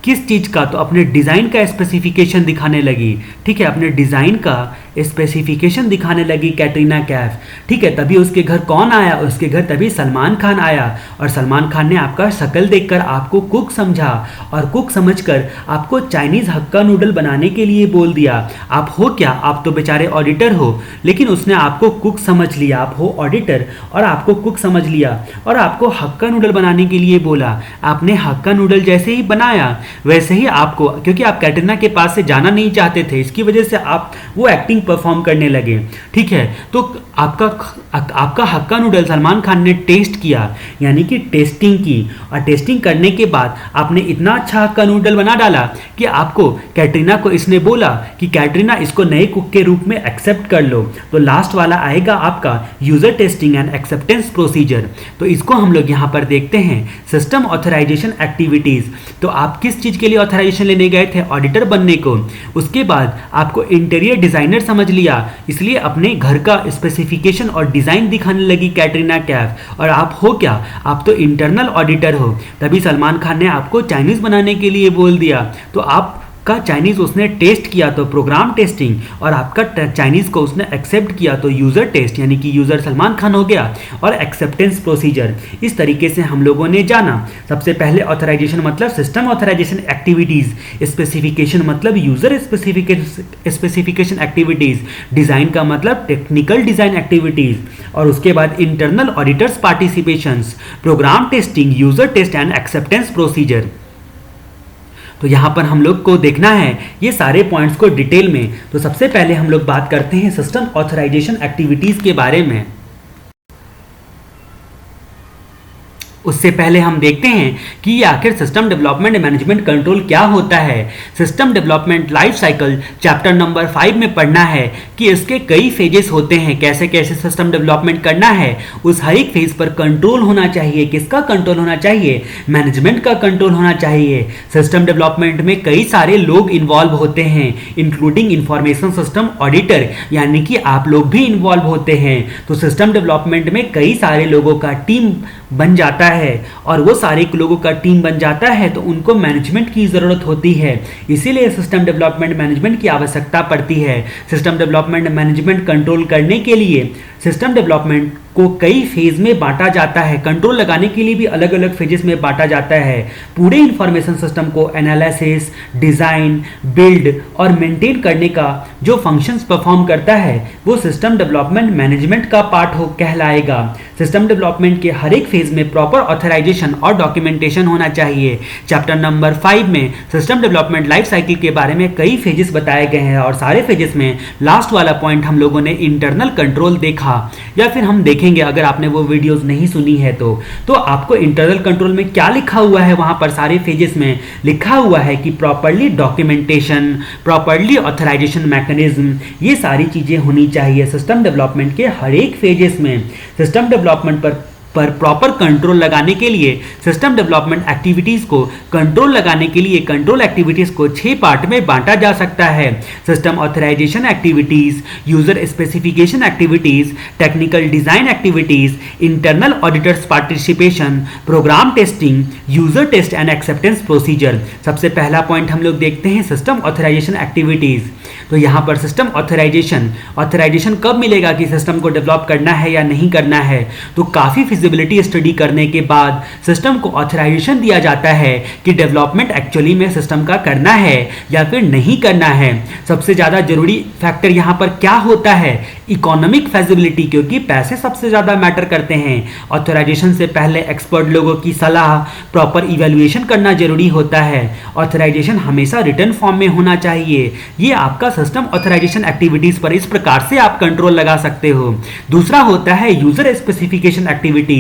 किस चीज़ का? तो अपने डिज़ाइन का स्पेसिफिकेशन दिखाने लगी, ठीक है, अपने डिज़ाइन का स्पेसिफिकेशन दिखाने लगी कैटरीना कैफ, ठीक है। तभी उसके घर कौन आया? उसके घर तभी सलमान खान आया और सलमान खान ने आपका शक्ल देखकर आपको कुक समझा और कुक समझकर आपको चाइनीज़ हक्का नूडल बनाने के लिए बोल दिया। आप हो क्या? आप तो बेचारे ऑडिटर हो, लेकिन उसने आपको कुक समझ लिया। आप हो ऑडिटर और आपको कुक समझ लिया और आपको हक्का नूडल बनाने के लिए बोला। आपने हक्का नूडल जैसे ही बनाया वैसे ही आपको, क्योंकि आप कैटरीना के पास से जाना नहीं चाहते थे, इसकी वजह से आप वो एक्टिंग परफॉर्म करने लगे। ठीक है, तो आपका हक्का नूडल सलमान खान ने टेस्ट किया, यानी कि टेस्टिंग की, और टेस्टिंग करने के बाद आपने इतना अच्छा हक्का नूडल बना डाला कि आपको कैटरीना को इसने बोला कि कैटरीना इसको नए कुक के रूप में एक्सेप्ट कर लो। तो लास्ट वाला आएगा आपका user testing and acceptance procedure. तो इसको हम लोग यहाँ पर देखते हैं, सिस्टम ऑथराइजेशन एक्टिविटीज। तो आप किस चीज के लिए ऑथराइजेशन लेने गए थे? ऑडिटर बनने को। उसके बाद आपको इंटीरियर डिजाइनर समझ लिया, इसलिए अपने घर का स्पेसिफिकेशन और डिजाइन दिखाने लगी कैटरीना कैफ। और आप हो क्या? आप तो इंटरनल ऑडिटर हो। तभी सलमान खान ने आपको चाइनीज बनाने के लिए बोल दिया, तो आपका चाइनीज उसने टेस्ट किया तो प्रोग्राम टेस्टिंग, और आपका चाइनीज को उसने एक्सेप्ट किया तो यूजर टेस्ट, यानी कि यूजर सलमान खान हो गया, और एक्सेप्टेंस प्रोसीजर। इस तरीके से हम लोगों ने जाना। सबसे पहले ऑथराइजेशन मतलब सिस्टम ऑथराइजेशन एक्टिविटीज, स्पेसिफिकेशन मतलब यूजर स्पेसिफिकेशन एक्टिविटीज, डिजाइन का मतलब टेक्निकल डिजाइन एक्टिविटीज, और उसके बाद internal auditors participations, program testing, user test and acceptance procedure. तो यहाँ पर हम लोग को देखना है ये सारे पॉइंट्स को डिटेल में। तो सबसे पहले हम लोग बात करते हैं सिस्टम ऑथराइजेशन एक्टिविटीज के बारे में। उससे पहले हम देखते हैं कि ये आखिर सिस्टम डेवलपमेंट मैनेजमेंट कंट्रोल क्या होता है। System development life cycle chapter number 5 में पढ़ना है कि इसके कई फेजेस होते हैं, कैसे कैसे सिस्टम डेवलपमेंट करना है। उस हर एक फेज पर कंट्रोल होना चाहिए। किसका कंट्रोल होना चाहिए? मैनेजमेंट का कंट्रोल होना चाहिए। सिस्टम डेवलपमेंट में कई सारे लोग इन्वॉल्व होते हैं, इंक्लूडिंग इंफॉर्मेशन सिस्टम ऑडिटर, यानी कि आप लोग भी इन्वॉल्व होते हैं। तो सिस्टम डेवलपमेंट में कई सारे लोगों का टीम बन जाता है, और वो सारे लोगों का टीम बन जाता है तो उनको मैनेजमेंट की ज़रूरत होती है। इसीलिए सिस्टम डेवलपमेंट मैनेजमेंट की आवश्यकता पड़ती है। सिस्टम डेवलपमेंट मैनेजमेंट कंट्रोल करने के लिए सिस्टम डेवलपमेंट को कई फेज में बांटा जाता है। कंट्रोल लगाने के लिए भी अलग अलग फेजेस में बांटा जाता है। पूरे इंफॉर्मेशन सिस्टम को एनालिसिस, डिज़ाइन, बिल्ड और मेंटेन करने का जो फंक्शंस परफॉर्म करता है वो सिस्टम डेवलपमेंट मैनेजमेंट का पार्ट हो कहलाएगा। सिस्टम डेवलपमेंट के हर एक फेज में प्रॉपर ऑथराइजेशन और डॉक्यूमेंटेशन होना चाहिए। चैप्टर नंबर 5 में सिस्टम डेवलपमेंट लाइफ साइकिल के बारे में कई फेजेस बताए गए हैं, और सारे फेजेस में लास्ट वाला पॉइंट हम लोगों ने इंटरनल कंट्रोल देखा, या फिर हम देखेंगे अगर आपने वो वीडियोस नहीं सुनी है तो आपको इंटरनल कंट्रोल में क्या लिखा हुआ है, वहां पर सारे फेजेस में लिखा हुआ है कि properly documentation, properly authorization mechanism, ये सारी चीजें होनी चाहिए सिस्टम डेवलपमेंट के हर एक फेजेस में। सिस्टम डेवलपमेंट पर प्रॉपर कंट्रोल लगाने के लिए सिस्टम डेवलपमेंट एक्टिविटीज को कंट्रोल लगाने के लिए कंट्रोल एक्टिविटीज को 6 पार्ट में बांटा जा सकता है। System authorization activities, user specification activities, technical design activities, internal auditors participation, program testing, user test and acceptance procedure. सबसे पहला पॉइंट हम लोग देखते हैं सिस्टम ऑथराइजेशन एक्टिविटीज। तो यहाँ पर सिस्टम ऑथराइजेशन कब मिलेगा कि सिस्टम को डेवलप करना है या नहीं करना है? तो काफी फिजिबिलिटी स्टडी करने के बाद सिस्टम को ऑथराइजेशन दिया जाता है कि डेवलपमेंट एक्चुअली में सिस्टम का करना है या फिर नहीं करना है। सबसे ज्यादा जरूरी फैक्टर यहाँ पर क्या होता है? इकोनॉमिक फिजिबिलिटी, क्योंकि पैसे सबसे ज्यादा मैटर करते हैं। ऑथराइजेशन से पहले एक्सपर्ट लोगों की सलाह, प्रॉपर इवैल्यूएशन करना जरूरी होता है। ऑथराइजेशन हमेशा रिटर्न फॉर्म में होना चाहिए। ये आपका सिस्टम ऑथराइजेशन एक्टिविटीज पर इस प्रकार से आप कंट्रोल लगा सकते हो। दूसरा होता है यूजर स्पेसिफिकेशन एक्टिविटीज।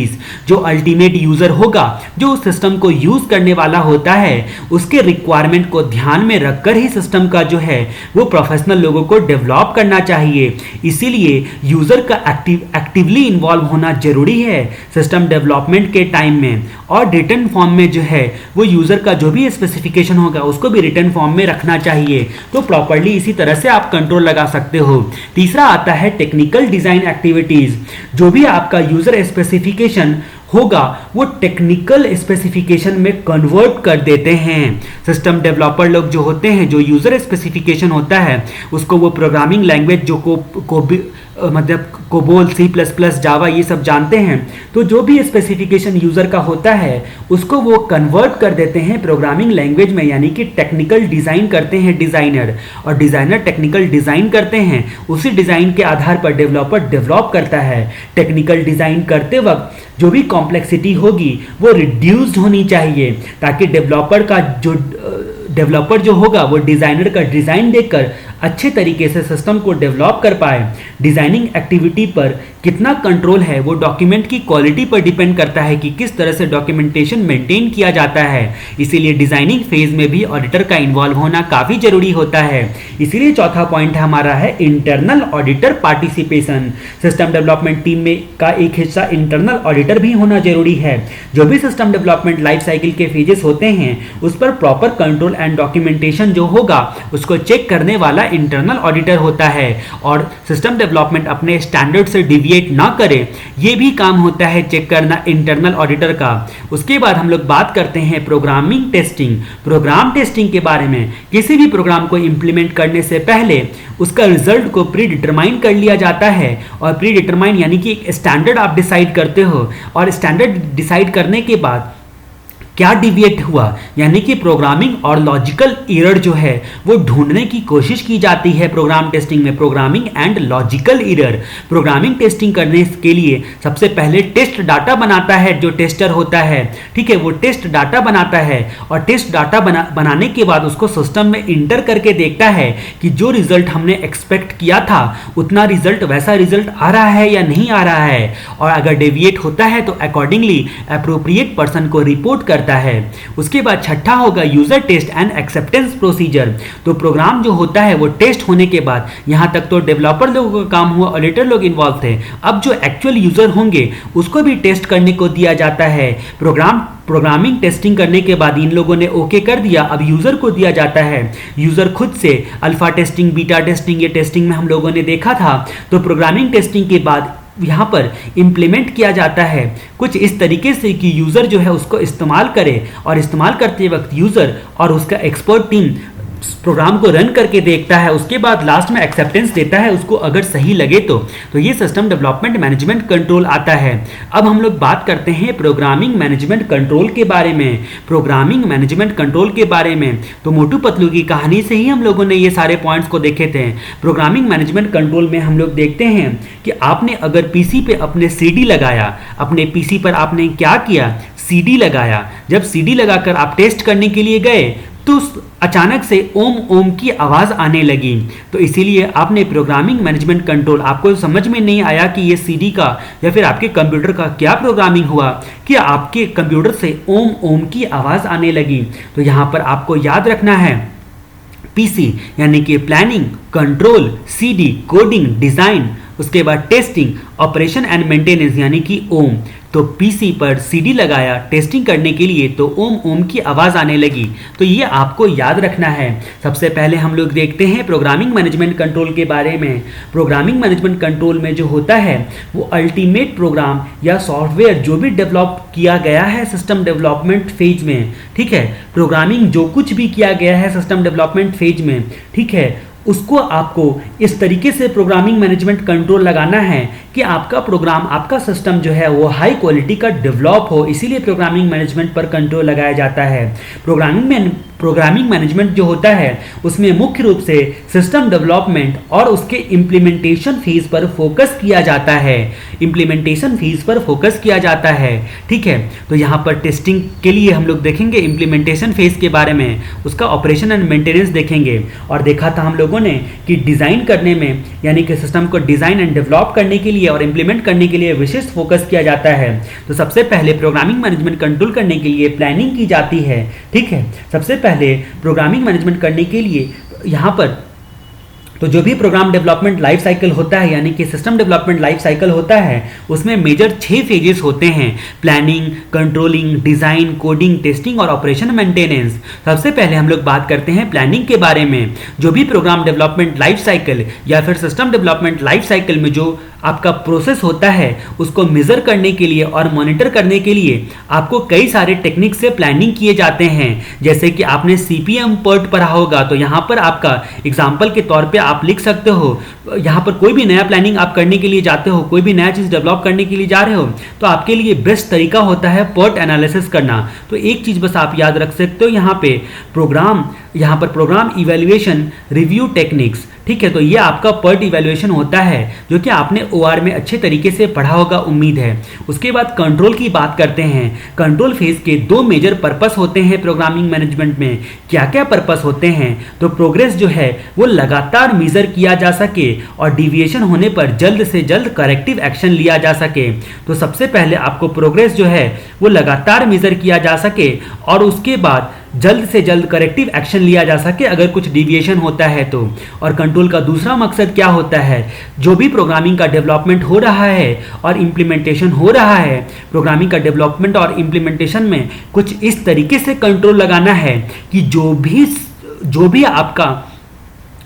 जो अल्टीमेट यूजर होगा, जो उस सिस्टम को यूज करने वाला होता है, उसके रिक्वायरमेंट को ध्यान में रखकर ही सिस्टम का जो है वो प्रोफेशनल लोगों को डेवलप करना चाहिए। इसीलिए यूजर का एक्टिवली इन्वॉल्व होना जरूरी है सिस्टम डेवलपमेंट के टाइम में, और रिटर्न फॉर्म में जो है वो यूजर का जो भी स्पेसिफिकेशन होगा उसको भी रिटर्न फॉर्म में रखना चाहिए। तो प्रॉपर्ली इसी तरह से आप कंट्रोल लगा सकते हो। तीसरा आता है टेक्निकल डिजाइन एक्टिविटीज। जो भी आपका यूजर स्पेसिफिकेशन होगा वो टेक्निकल स्पेसिफिकेशन में कन्वर्ट कर देते हैं। सिस्टम डेवलपर लोग जो होते हैं, जो यूजर स्पेसिफिकेशन होता है उसको वो प्रोग्रामिंग लैंग्वेज जो मतलब कोबोल, C++, जावा ये सब जानते हैं। तो जो भी स्पेसिफिकेशन यूजर का होता है उसको वो कन्वर्ट कर देते हैं प्रोग्रामिंग लैंग्वेज में, यानी कि टेक्निकल डिजाइन करते हैं डिजाइनर, और डिजाइनर टेक्निकल डिजाइन करते हैं। उसी डिजाइन के आधार पर डेवलपर डेवलप करता है। टेक्निकल डिजाइन करते वक्त जो भी कॉम्प्लेक्सिटी होगी वो रिड्यूस्ड होनी चाहिए, ताकि डेवलपर जो होगा वो डिजाइनर का डिजाइन देखकर अच्छे तरीके से सिस्टम को डेवलप कर पाए। डिजाइनिंग एक्टिविटी पर कितना कंट्रोल है वो डॉक्यूमेंट की क्वालिटी पर डिपेंड करता है कि किस तरह से डॉक्यूमेंटेशन मेंटेन किया जाता है। इसीलिए डिजाइनिंग फेज में भी ऑडिटर का इन्वॉल्व होना काफी जरूरी होता है। इसीलिए चौथा पॉइंट हमारा है internal auditor participation. System development team में का एक हिस्सा इंटरनल ऑडिटर भी होना जरूरी है। जो भी सिस्टम डेवलपमेंट लाइफ साइकिल के फेजेस होते हैं उस पर प्रॉपर कंट्रोल एंड डॉक्यूमेंटेशन जो होगा उसको चेक करने वाला इंटरनल ऑडिटर होता है, और सिस्टम डेवलपमेंट अपने स्टैंडर्ड से डिविएट ना करे ये भी काम होता है चेक करना इंटरनल ऑडिटर का। उसके बाद हम लोग बात करते हैं प्रोग्रामिंग टेस्टिंग। प्रोग्राम टेस्टिंग के बारे में, किसी भी प्रोग्राम को इंप्लीमेंट करने से पहले उसका रिजल्ट को प्री डिटरमाइन कर लिया जाता है, और प्री डिटरमाइन यानी कि एक स्टैंडर्ड आप डिसाइड करते हो, और स्टैंडर्ड डिसाइड करने के बाद क्या डिविएट हुआ यानी कि प्रोग्रामिंग और लॉजिकल एरर जो है वो ढूंढने की कोशिश की जाती है प्रोग्राम टेस्टिंग में। Programming and logical error, programming testing करने के लिए सबसे पहले टेस्ट डाटा बनाता है जो टेस्टर होता है, ठीक है, वो टेस्ट डाटा बनाता है, और टेस्ट डाटा बनाने के बाद उसको सिस्टम में इंटर करके देखता है कि जो रिजल्ट हमने एक्सपेक्ट किया था उतना रिजल्ट वैसा रिजल्ट आ रहा है या नहीं आ रहा है, और अगर डेविएट होता है तो अकॉर्डिंगली अप्रोप्रिएट पर्सन को रिपोर्ट करता है। उसके बाद छठा होगा user test and acceptance procedure. तो प्रोग्राम जो होता है वो टेस्ट होने के बाद, यहां तक तो डेवलपर लोगों का काम हुआ, ऑडिटर लोग इन्वॉल्व थे, अब जो एक्चुअल यूजर होंगे उसको भी टेस्ट करने को दिया जाता है। प्रोग्रामिंग टेस्टिंग करने के बाद इन लोगों ने ओके कर दिया, अब यूजर को दिया जाता है। यूजर खुद से अल्फा टेस्टिंग, बीटा टेस्टिंग, ये टेस्टिंग में हम लोगों ने देखा था। तो प्रोग्रामिंग टेस्टिंग के बाद यहाँ पर इम्प्लीमेंट किया जाता है कुछ इस तरीके से कि यूज़र जो है उसको इस्तेमाल करे, और इस्तेमाल करते वक्त यूज़र और उसका एक्सपर्ट टीम प्रोग्राम को रन करके देखता है। उसके बाद लास्ट में एक्सेप्टेंस देता है उसको, अगर सही लगे तो ये सिस्टम डेवलपमेंट मैनेजमेंट कंट्रोल आता है। अब हम लोग बात करते हैं प्रोग्रामिंग मैनेजमेंट कंट्रोल के बारे में। प्रोग्रामिंग मैनेजमेंट कंट्रोल के बारे में तो मोटू पतलू की कहानी से ही हम लोगों ने ये सारे पॉइंट्स को देखे थे। प्रोग्रामिंग मैनेजमेंट कंट्रोल में हम लोग देखते हैं कि आपने अगर पीसी पे अपने सीडी लगाया, अपने पीसी पर आपने क्या किया, सीडी लगाया। जब सीडी लगाकर आप टेस्ट करने के लिए गए तो अचानक से ओम ओम की आवाज़ आने लगी। तो इसीलिए आपने प्रोग्रामिंग मैनेजमेंट कंट्रोल, आपको समझ में नहीं आया कि ये सीडी का या फिर आपके कंप्यूटर का क्या प्रोग्रामिंग हुआ कि आपके कंप्यूटर से ओम ओम की आवाज़ आने लगी। तो यहाँ पर आपको याद रखना है पीसी यानी कि planning, control, CD, coding, design, उसके बाद टेस्टिंग, ऑपरेशन एंड मेंटेनेंस यानी कि ओम। तो पीसी पर सीडी लगाया टेस्टिंग करने के लिए तो ओम ओम की आवाज़ आने लगी। तो ये आपको याद रखना है। सबसे पहले हम लोग देखते हैं प्रोग्रामिंग मैनेजमेंट कंट्रोल के बारे में। प्रोग्रामिंग मैनेजमेंट कंट्रोल में जो होता है वो अल्टीमेट प्रोग्राम या सॉफ्टवेयर जो भी डेवलप किया गया है सिस्टम डेवलपमेंट फेज में, ठीक है, प्रोग्रामिंग जो कुछ भी किया गया है सिस्टम डेवलपमेंट फेज में, ठीक है, उसको आपको इस तरीके से प्रोग्रामिंग मैनेजमेंट कंट्रोल लगाना है कि आपका प्रोग्राम, आपका सिस्टम जो है वो हाई क्वालिटी का डेवलप हो। इसीलिए प्रोग्रामिंग मैनेजमेंट पर कंट्रोल लगाया जाता है। प्रोग्रामिंग मैनेजमेंट जो होता है उसमें मुख्य रूप से सिस्टम डेवलपमेंट और उसके इम्प्लीमेंटेशन फेज पर फोकस किया जाता है। इम्प्लीमेंटेशन फेज पर फोकस किया जाता है, ठीक है। तो यहाँ पर टेस्टिंग के लिए हम लोग देखेंगे इम्प्लीमेंटेशन फेज के बारे में, उसका ऑपरेशन एंड मेंटेनेंस देखेंगे। और देखा था हम लोगों ने कि डिज़ाइन करने में यानी कि सिस्टम को डिज़ाइन एंड डेवलप करने के लिए और इम्प्लीमेंट करने के लिए विशेष फोकस किया जाता है। तो सबसे पहले प्रोग्रामिंग मैनेजमेंट कंट्रोल करने के लिए प्लानिंग की जाती है, ठीक है। सबसे पहले प्रोग्रामिंग मैनेजमेंट करने के लिए यहाँ पर तो जो भी प्रोग्राम डेवलपमेंट लाइफ साइकिल होता है यानी कि सिस्टम डेवलपमेंट लाइफ साइकिल होता है उसमें मेजर 6 फेजेस होते हैं: planning, controlling, design, coding, testing और ऑपरेशन मेंटेनेंस। सबसे पहले हम लोग बात करते हैं प्लानिंग के बारे में। जो भी प्रोग्राम डेवलपमेंट लाइफ साइकिल या फिर सिस्टम डेवलपमेंट लाइफ साइकिल में जो आपका प्रोसेस होता है उसको मेजर करने के लिए और मॉनिटर करने के लिए आपको कई सारे टेक्निक से प्लानिंग किए जाते हैं। जैसे कि आपने सीपीएम पर्ट पढ़ा होगा, तो यहाँ पर आपका एग्जाम्पल के तौर पे आप लिख सकते हो, यहाँ पर कोई भी नया प्लानिंग आप करने के लिए जाते हो, कोई भी नया चीज़ डेवलप करने के लिए जा रहे हो, तो आपके लिए बेस्ट तरीका होता है पर्ट एनालिसिस करना। तो एक चीज़ बस आप याद रख सकते हो यहाँ पर प्रोग्राम इवेल्युएशन रिव्यू टेक्निक्स, ठीक है, तो ये आपका पर्ट इवैल्यूएशन होता है जो कि आपने ओआर में अच्छे तरीके से पढ़ा होगा, उम्मीद है। उसके बाद कंट्रोल की बात करते हैं। कंट्रोल फेज के दो मेजर पर्पस होते हैं प्रोग्रामिंग मैनेजमेंट में। क्या क्या पर्पस होते हैं? तो प्रोग्रेस जो है वो लगातार मेजर किया जा सके और डिविएशन होने पर जल्द से जल्द करेक्टिव एक्शन लिया जा सके। तो सबसे पहले आपको प्रोग्रेस जो है वो लगातार मेजर किया जा सके और उसके बाद जल्द से जल्द करेक्टिव एक्शन लिया जा सके अगर कुछ डिविएशन होता है तो। और कंट्रोल का दूसरा मकसद क्या होता है? जो भी प्रोग्रामिंग का डेवलपमेंट हो रहा है और इम्प्लीमेंटेशन हो रहा है, प्रोग्रामिंग का डेवलपमेंट और इम्प्लीमेंटेशन में कुछ इस तरीके से कंट्रोल लगाना है कि जो भी आपका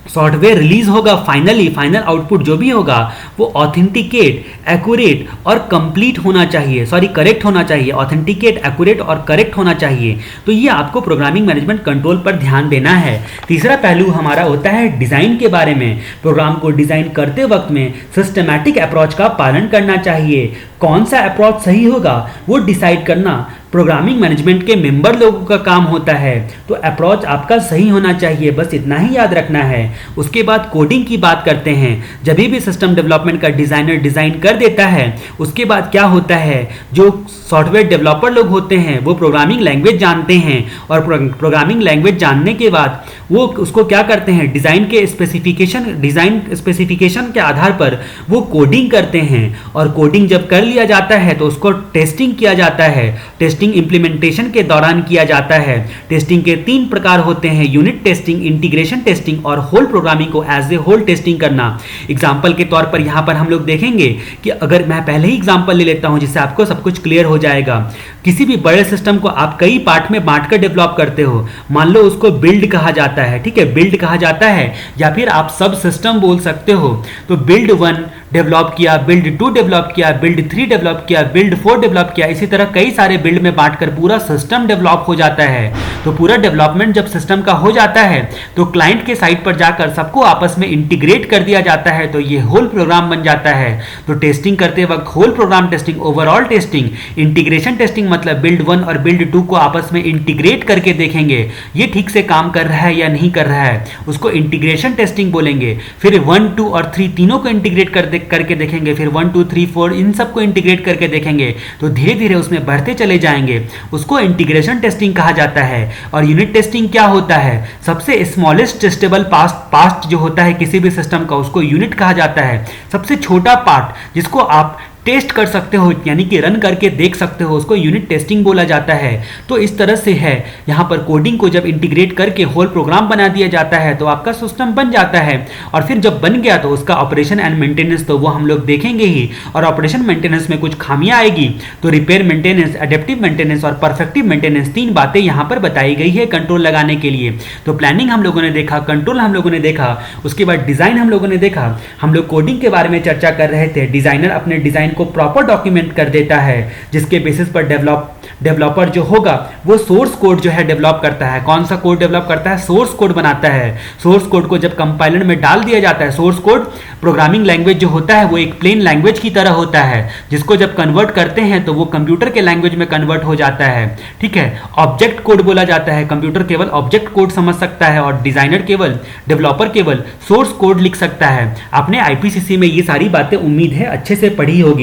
सॉफ्टवेयर रिलीज होगा, फाइनल आउटपुट जो भी होगा वो ऑथेंटिकेट, एक्यूरेट और कंप्लीट होना चाहिए, करेक्ट होना चाहिए। ऑथेंटिकेट, एक्यूरेट और करेक्ट होना चाहिए। तो ये आपको प्रोग्रामिंग मैनेजमेंट कंट्रोल पर ध्यान देना है। तीसरा पहलू हमारा होता है डिज़ाइन के बारे में। प्रोग्राम को डिज़ाइन करते वक्त में सिस्टमैटिक अप्रोच का पालन करना चाहिए। कौन सा अप्रोच सही होगा वो डिसाइड करना प्रोग्रामिंग मैनेजमेंट के मेंबर लोगों का काम होता है। तो अप्रोच आपका सही होना चाहिए, बस इतना ही याद रखना है। उसके बाद कोडिंग की बात करते हैं। जब भी सिस्टम डेवलपमेंट का डिज़ाइनर डिज़ाइन कर देता है उसके बाद क्या होता है, जो सॉफ्टवेयर डेवलपर लोग होते हैं वो प्रोग्रामिंग लैंग्वेज जानते हैं और प्रोग्रामिंग लैंग्वेज जानने के बाद वो उसको क्या करते हैं, डिज़ाइन स्पेसिफिकेशन के आधार पर वो कोडिंग करते हैं। और कोडिंग जब कर लिया जाता है तो उसको टेस्टिंग किया जाता है। टेस्टिंग इंप्लीमेंटेशन के दौरान किया जाता है। टेस्टिंग के 3 प्रकार होते हैं, यूनिट टेस्टिंग, इंटीग्रेशन टेस्टिंग और होल प्रोग्रामिंग को एज ए होल टेस्टिंग करना। एग्जाम्पल के तौर पर यहाँ पर हम लोग देखेंगे कि अगर मैं पहले ही एग्जाम्पल ले लेता हूँ जिससे आपको सब कुछ क्लियर हो जाएगा। किसी भी बड़े सिस्टम को आप कई पार्ट में बांट कर डेवलप करते हो। मान लो उसको बिल्ड कहा जाता है, ठीक है, बिल्ड कहा जाता है या फिर आप सब सिस्टम बोल सकते हो। तो बिल्ड 1 डेवलप किया, बिल्ड 2 डेवलप किया, बिल्ड 3 डेवलप किया, बिल्ड 4 डेवलप किया, इसी तरह कई सारे बिल्ड में बांटकर पूरा सिस्टम डेवलप हो जाता है। तो पूरा डेवलपमेंट जब सिस्टम का हो जाता है तो क्लाइंट के साइट पर जाकर सबको आपस में इंटीग्रेट कर दिया जाता है, तो ये होल प्रोग्राम बन जाता है। तो टेस्टिंग करते वक्त whole program testing, overall testing, integration testing मतलब बिल्ड 1 और बिल्ड 2 को आपस में इंटीग्रेट करके देखेंगे ये ठीक से काम कर रहा है या नहीं कर रहा है, उसको इंटीग्रेशन टेस्टिंग बोलेंगे। फिर 1, 2 और 3 तीनों को इंटीग्रेट करके देखेंगे, फिर 1, 2, 3, 4 इन सबको इंटीग्रेट करके देखेंगे, तो धीरे धीरे उसमें बढ़ते चले जाएंगे। उसको इंटीग्रेशन टेस्टिंग कहा जाता है। और यूनिट टेस्टिंग क्या होता है? सबसे स्मॉलेस्ट टेस्टेबल पार्ट जो होता है किसी भी सिस्टम का उसको यूनिट कहा जाता है। सबसे छोटा पार्ट जिसको आप टेस्ट कर सकते हो यानी कि रन करके देख सकते हो उसको यूनिट टेस्टिंग बोला जाता है। तो इस तरह से है, यहाँ पर कोडिंग को जब इंटीग्रेट करके होल प्रोग्राम बना दिया जाता है तो आपका सिस्टम बन जाता है। और फिर जब बन गया तो उसका ऑपरेशन एंड मेंटेनेंस तो वो हम लोग देखेंगे ही। और ऑपरेशन मेंटेनेंस में कुछ खामियां आएगी तो रिपेयर मेंटेनेंस, एडेप्टिव मेंटेनेंस और परफेक्टिव मेंटेनेंस 3 बातें यहाँ पर बताई गई है कंट्रोल लगाने के लिए। तो प्लानिंग हम लोगों ने देखा, कंट्रोल हम लोगों ने देखा, उसके बाद डिजाइन हम लोगों ने देखा। हम लोग कोडिंग के बारे में चर्चा कर रहे थे। डिजाइनर अपने डिजाइन को प्रॉपर डॉक्यूमेंट कर देता है जिसके बेसिस पर डेवलपर जो होगा वो सोर्स कोड जो है डेवलप करता है। कौन सा कोड डेवलप करता है? सोर्स कोड बनाता है। सोर्स कोड को जब कंपाइलर में डाल दिया जाता है, सोर्स कोड प्रोग्रामिंग लैंग्वेज जो होता है वो एक प्लेन लैंग्वेज की तरह होता है जिसको जब कन्वर्ट करते हैं तो वो कंप्यूटर के लैंग्वेज में कन्वर्ट हो जाता है। ठीक है, ऑब्जेक्ट कोड बोला जाता है। कंप्यूटर केवल ऑब्जेक्ट कोड समझ सकता है और डेवलपर केवल सोर्स कोड लिख सकता है। आपने आईपीसीसी में ये सारी बातें उम्मीद है अच्छे से पढ़ी होगी।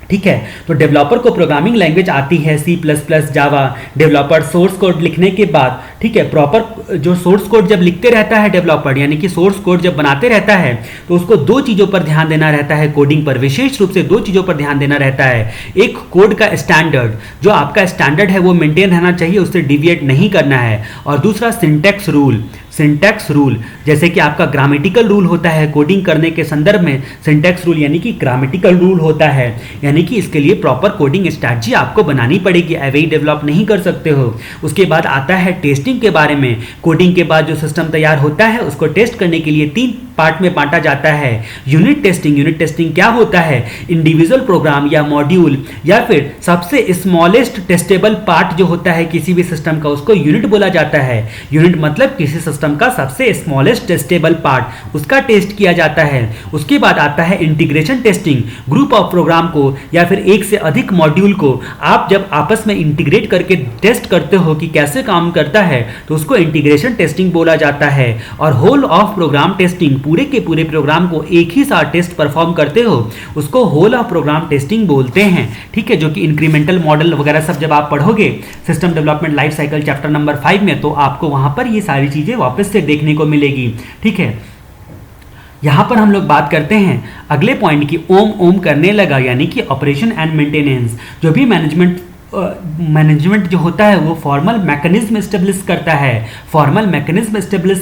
ठीक है, तो डेवलपर को प्रोग्रामिंग लैंग्वेज आती है C++, जावा। डेवलपर सोर्स कोड लिखने के बाद, ठीक है, प्रॉपर जो सोर्स कोड जब लिखते रहता है डेवलपर यानी कि सोर्स कोड जब बनाते रहता है तो उसको 2 चीज़ों पर ध्यान देना रहता है। कोडिंग पर विशेष रूप से 2 चीज़ों पर ध्यान देना रहता है। एक, कोड का स्टैंडर्ड, जो आपका स्टैंडर्ड है वो मेंटेन रहना चाहिए, उससे डिविएट नहीं करना है। और दूसरा सिंटैक्स रूल, जैसे कि आपका ग्रामेटिकल रूल होता है कोडिंग करने के संदर्भ में। सिंटैक्स रूल यानी कि ग्रामेटिकल रूल होता है, यानी कि इसके लिए प्रॉपर कोडिंग स्ट्रैटेजी आपको बनानी पड़ेगी, ऐसे ही डेवलप नहीं कर सकते हो। उसके बाद आता है टेस्टिंग के बारे में। कोडिंग के बाद जो सिस्टम तैयार होता है उसको टेस्ट करने के लिए पार्ट में बांटा जाता है। यूनिट टेस्टिंग क्या होता है? इंडिविजुअल प्रोग्राम या मॉड्यूल या फिर सबसे स्मॉलेस्ट टेस्टेबल पार्ट जो होता है किसी भी सिस्टम का, उसको यूनिट बोला जाता है। यूनिट मतलब किसी सिस्टम का सबसे स्मॉलेस्ट टेस्टेबल पार्ट, उसका टेस्ट किया जाता है। उसके बाद आता है integration testing. Group of program को या फिर एक से अधिक मॉड्यूल को आप जब आपस में इंटीग्रेट करके टेस्ट करते हो कि कैसे काम करता है, तो उसको इंटीग्रेशन टेस्टिंग बोला जाता है। और होल ऑफ प्रोग्राम टेस्टिंग, पूरे के पूरे प्रोग्राम को एक ही साथ टेस्ट परफॉर्म करते हो, उसको होल ऑफ प्रोग्राम टेस्टिंग बोलते हैं। ठीक है, जो कि इंक्रीमेंटल मॉडल वगैरह सब जब आप पढ़ोगे system development life cycle chapter number 5 में, तो आपको वहां पर ये सारी चीजें वापस से देखने को मिलेगी। ठीक है, यहां पर हम लोग बात करते हैं अगले पॉइंट की, ओम ओम करने लगा, यानी कि ऑपरेशन एंड मेंटेनेंस। जो भी मैनेजमेंट जो होता है वो फॉर्मल मैकेनिज्म एस्टेब्लिश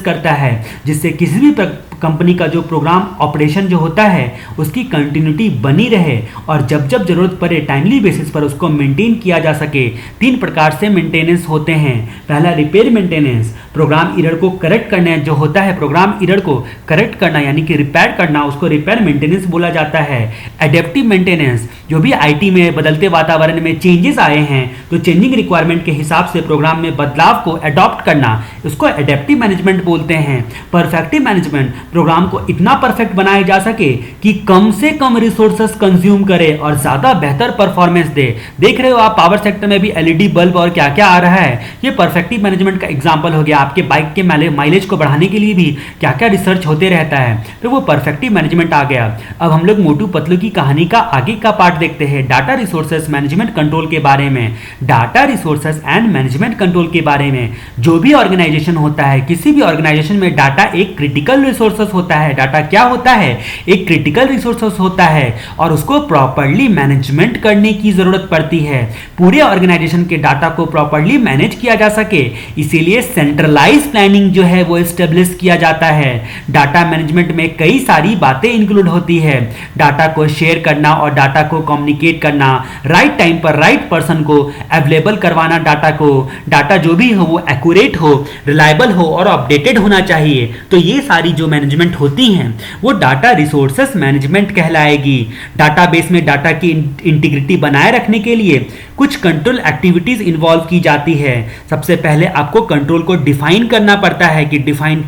करता है, जिससे किसी भी कंपनी का जो प्रोग्राम ऑपरेशन जो होता है उसकी कंटिन्यूटी बनी रहे और जब जब जरूरत पड़े टाइमली बेसिस पर उसको मेंटेन किया जा सके। 3 प्रकार से मेंटेनेंस होते हैं। पहला रिपेयर मेंटेनेंस, प्रोग्राम एरर को करेक्ट करना जो होता है, प्रोग्राम एरर को करेक्ट करना यानी कि रिपेयर करना, उसको रिपेयर मेंटेनेंस बोला जाता है। एडेप्टिव मेंटेनेंस, जो भी आईटी में बदलते वातावरण में चेंजेस आए हैं तो चेंजिंग रिक्वायरमेंट के हिसाब से प्रोग्राम में बदलाव को अडॉप्ट करना, उसको एडेप्टिव मैनेजमेंट बोलते हैं। परफेक्टिव मैनेजमेंट, प्रोग्राम को इतना परफेक्ट बनाया जा सके कि कम से कम रिसोर्सेस कंज्यूम करे और ज्यादा बेहतर परफॉर्मेंस दे। देख रहे हो आप पावर सेक्टर में भी एलईडी बल्ब और क्या क्या आ रहा है, ये परफेक्टिव मैनेजमेंट का एग्जांपल हो गया। आपके बाइक के माइलेज को बढ़ाने के लिए भी क्या क्या रिसर्च होते रहता है, तो वो परफेक्टिव मैनेजमेंट आ गया। अब हम लोग मोटू पतलू की कहानी का आगे का पार्ट देखते हैं, डाटा रिसोर्सेस मैनेजमेंट कंट्रोल के बारे में। Data resources and management control के बारे में, जो भी ऑर्गेनाइजेशन होता है, किसी भी ऑर्गेनाइजेशन में डाटा एक क्रिटिकल रिसोर्सेस होता है। डाटा क्या होता है? एक क्रिटिकल रिसोर्सेस होता है और उसको प्रॉपर्ली मैनेजमेंट करने की जरूरत पड़ती है। पूरे ऑर्गेनाइजेशन के डाटा को प्रॉपर्ली मैनेज किया जा सके, इसीलिए सेंट्रलाइज प्लानिंग जो है वो एस्टेब्लिश किया जाता है। डाटा मैनेजमेंट में कई सारी बातें इंक्लूड होती है, डाटा को शेयर करना और डाटा को कम्युनिकेट करना, राइट टाइम पर राइट पर्सन को अवेलेबल करवाना, डाटा जो भी हो वो एक्यूरेट हो, रिलायबल हो और अपडेटेड होना चाहिए। तो ये सारी जो मैनेजमेंट होती हैं वो डाटा रिसोर्सेस मैनेजमेंट कहलाएगी। डाटाबेस में डाटा की इंटीग्रिटी बनाए रखने के लिए कुछ कंट्रोल एक्टिविटीज इन्वॉल्व की जाती है। सबसे पहले आपको कंट्रोल को डिफाइन करना पड़ता है कि डिफाइन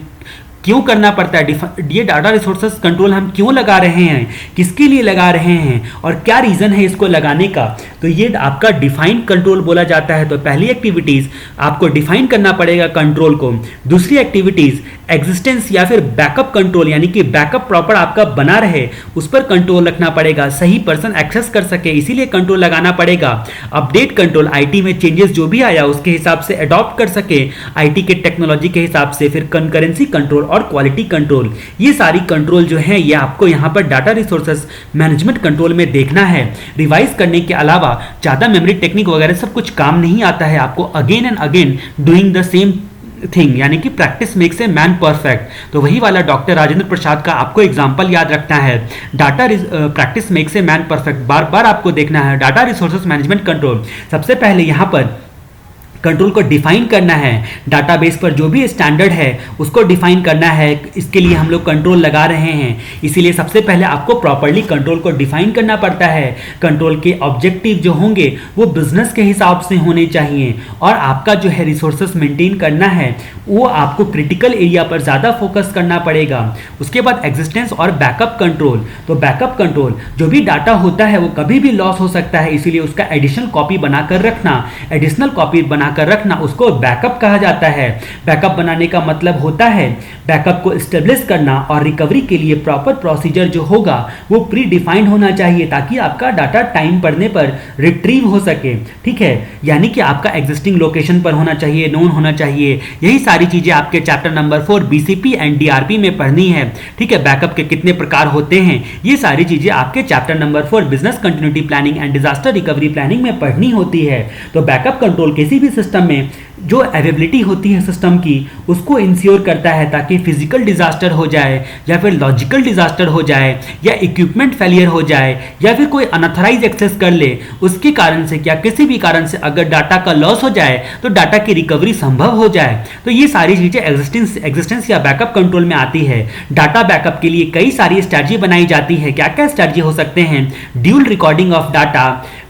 क्यों करना पड़ता है, ये डाटा रिसोर्सेस कंट्रोल हम क्यों लगा रहे हैं, किसके लिए लगा रहे हैं और क्या रीजन है इसको लगाने का, तो ये आपका डिफाइन कंट्रोल बोला जाता है। तो पहली एक्टिविटीज आपको डिफाइन करना पड़ेगा कंट्रोल को। दूसरी एक्टिविटीज एग्जिस्टेंस या फिर बैकअप कंट्रोल, यानी कि बैकअप प्रॉपर आपका बना रहे, उस पर कंट्रोल रखना पड़ेगा, सही पर्सन एक्सेस कर सके, इसीलिए कंट्रोल लगाना पड़ेगा। अपडेट कंट्रोल, आईटी में चेंजेस जो भी आया उसके हिसाब से अडॉप्ट कर सके आईटी के टेक्नोलॉजी के हिसाब से। फिर कंकरेंसी कंट्रोल और क्वालिटी कंट्रोल, ये सारी कंट्रोल जो है ये आपको यहाँ पर डाटा रिसोर्सेस मैनेजमेंट कंट्रोल में देखना है। रिवाइज करने के अलावा ज्यादा मेमोरी टेक्निक वगैरह सब कुछ काम नहीं आता है, आपको again and again doing the same thing, यानी कि practice makes a man perfect. तो वही वाला डॉक्टर राजेंद्र प्रसाद का आपको एग्जांपल याद रखना है, practice makes a man perfect, बार बार आपको देखना है। डाटा रिसोर्सेस मैनेजमेंट कंट्रोल, सबसे पहले यहाँ पर कंट्रोल को डिफाइन करना है, डाटाबेस पर जो भी स्टैंडर्ड है उसको डिफाइन करना है, इसके लिए हम लोग कंट्रोल लगा रहे हैं, इसीलिए सबसे पहले आपको प्रॉपर्ली कंट्रोल को डिफाइन करना पड़ता है। कंट्रोल के ऑब्जेक्टिव जो होंगे वो बिजनेस के हिसाब से होने चाहिए और आपका जो है रिसोर्सेस मेंटेन करना है वो आपको क्रिटिकल एरिया पर ज़्यादा फोकस करना पड़ेगा। उसके बाद एग्जिस्टेंस और बैकअप कंट्रोल, तो बैकअप कंट्रोल जो भी डाटा होता है वो कभी भी लॉस हो सकता है, इसीलिए उसका एडिशनल कॉपी बनाकर रखना, उसको बैकअप कहा जाता है। बैकअप बनाने का मतलब होता है बैकअप को एस्टेब्लिश करना और रिकवरी के लिए प्रॉपर प्रोसीजर जो होगा वो प्री डिफाइंड होना चाहिए ताकि आपका डाटा टाइम पड़ने पर रिट्रीव हो सके। ठीक है, यानी कि आपका एग्जिस्टिंग लोकेशन पर होना चाहिए, नोन होना चाहिए। यही सारी चीजें आपके chapter number 4 BCP and DRP में पढ़नी है। ठीक है, बैकअप के कितने प्रकार होते हैं ये सारी चीजें आपके chapter number 4 business continuity planning and disaster recovery planning में पढ़नी होती है। तो बैकअप कंट्रोल किसी भी सिस्टम में जो अवेलेबिलिटी होती है सिस्टम की उसको इंश्योर करता है, ताकि फिजिकल डिजास्टर हो जाए या फिर लॉजिकल डिजास्टर हो जाए या इक्विपमेंट फेलियर हो जाए या फिर कोई अनऑथराइज एक्सेस कर ले, उसके कारण से क्या किसी भी कारण से अगर डाटा का लॉस हो जाए तो डाटा की रिकवरी संभव हो जाए। तो ये सारी चीजें एग्जिस्टेंस या बैकअप कंट्रोल में आती है। डाटा बैकअप के लिए कई सारी स्ट्रैटेजी बनाई जाती है। क्या क्या स्ट्रैटेजी हो सकते हैं? Dual recording of data,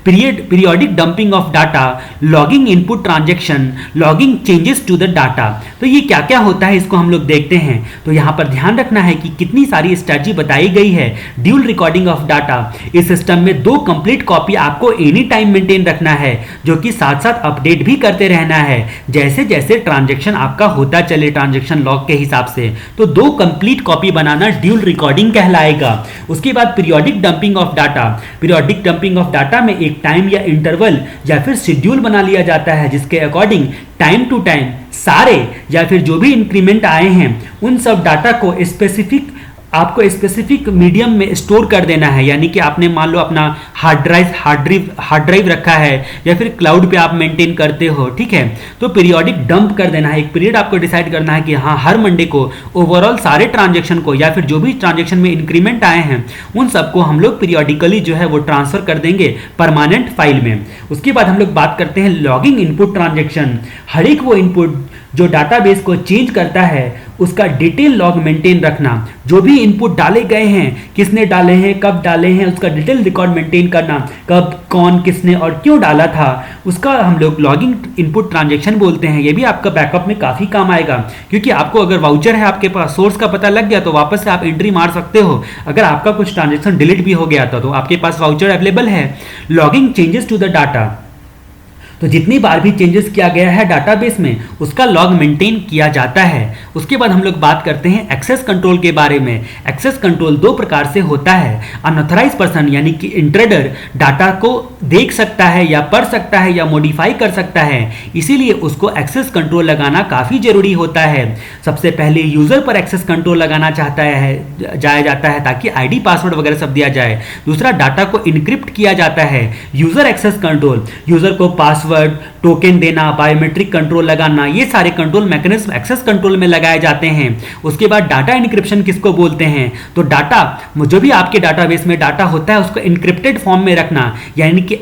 periodic dumping of data, logging input transaction, logging changes to the data. तो ये क्या क्या होता है इसको हम लोग देखते हैं। तो यहाँ पर ध्यान रखना है कि कितनी सारी स्ट्रैटेजी बताई गई है। ड्यूल रिकॉर्डिंग ऑफ डाटा, इस सिस्टम में 2 कंप्लीट कॉपी आपको एनी टाइम मेंटेन रखना है, जो कि साथ साथ अपडेट भी करते रहना है जैसे जैसे ट्रांजैक्शन आपका होता चले ट्रांजैक्शन लॉग के हिसाब से। तो 2 कंप्लीट कॉपी बनाना ड्यूल रिकॉर्डिंग कहलाएगा। उसके बाद periodic dumping of data, periodic dumping of data में एक टाइम या इंटरवल या फिर शेड्यूल बना लिया जाता है, जिसके अकॉर्डिंग टाइम टू टाइम सारे या फिर जो भी इंक्रीमेंट आए हैं उन सब डाटा को आपको स्पेसिफिक मीडियम में स्टोर कर देना है। यानी कि आपने मान लो अपना हार्ड ड्राइव रखा है या फिर क्लाउड पे आप मेंटेन करते हो, ठीक है, तो पीरियोडिक डंप कर देना है। एक पीरियड आपको डिसाइड करना है कि हाँ हर मंडे को ओवरऑल सारे ट्रांजेक्शन को या फिर जो भी ट्रांजेक्शन में इंक्रीमेंट आए हैं उन सबको हम लोग पीरियोडिकली जो है वो ट्रांसफर कर देंगे परमानेंट फाइल में। उसके बाद हम लोग बात करते हैं लॉगिंग इनपुट ट्रांजेक्शन। हर एक वो इनपुट जो डाटाबेस को चेंज करता है उसका डिटेल लॉग मेंटेन रखना। जो भी इनपुट डाले गए हैं, किसने डाले हैं, कब डाले हैं, उसका डिटेल रिकॉर्ड मेंटेन करना, कब कौन किसने और क्यों डाला था, उसका हम लोग लॉगिंग इनपुट ट्रांजैक्शन बोलते हैं। ये भी आपका बैकअप में काफ़ी काम आएगा, क्योंकि आपको अगर वाउचर है आपके पास, सोर्स का पता लग गया तो वापस से आप एंट्री मार सकते हो। अगर आपका कुछ ट्रांजेक्शन डिलीट भी हो गया था तो आपके पास वाउचर अवेलेबल है। Logging changes to the data, तो जितनी बार भी चेंजेस किया गया है डाटाबेस में उसका लॉग मेंटेन किया जाता है। उसके बाद हम लोग बात करते हैं एक्सेस कंट्रोल के बारे में। एक्सेस कंट्रोल 2 प्रकार से होता है। अनऑथराइज पर्सन यानी कि इंट्रूडर डाटा को देख सकता है या पढ़ सकता है या मॉडिफाई कर सकता है, इसीलिए उसको एक्सेस कंट्रोल लगाना काफ़ी जरूरी होता है। सबसे पहले यूज़र पर एक्सेस कंट्रोल लगाना जाया जाता है ताकि आईडी पासवर्ड वगैरह सब दिया जाए। दूसरा, डाटा को इनक्रिप्ट किया जाता है। यूज़र एक्सेस कंट्रोल, यूज़र को पासवर्ड, टोकन देना, बायोमेट्रिक कंट्रोल लगाना, ये सारे कंट्रोल मैकेनिज्म एक्सेस कंट्रोल में लगाए जाते हैं। उसके बाद डाटा इनक्रिप्शन किसको बोलते हैं? तो डाटा जो भी आपके डाटाबेस में डाटा होता है उसको इनक्रिप्टेड फॉर्म में रखना, यानी कि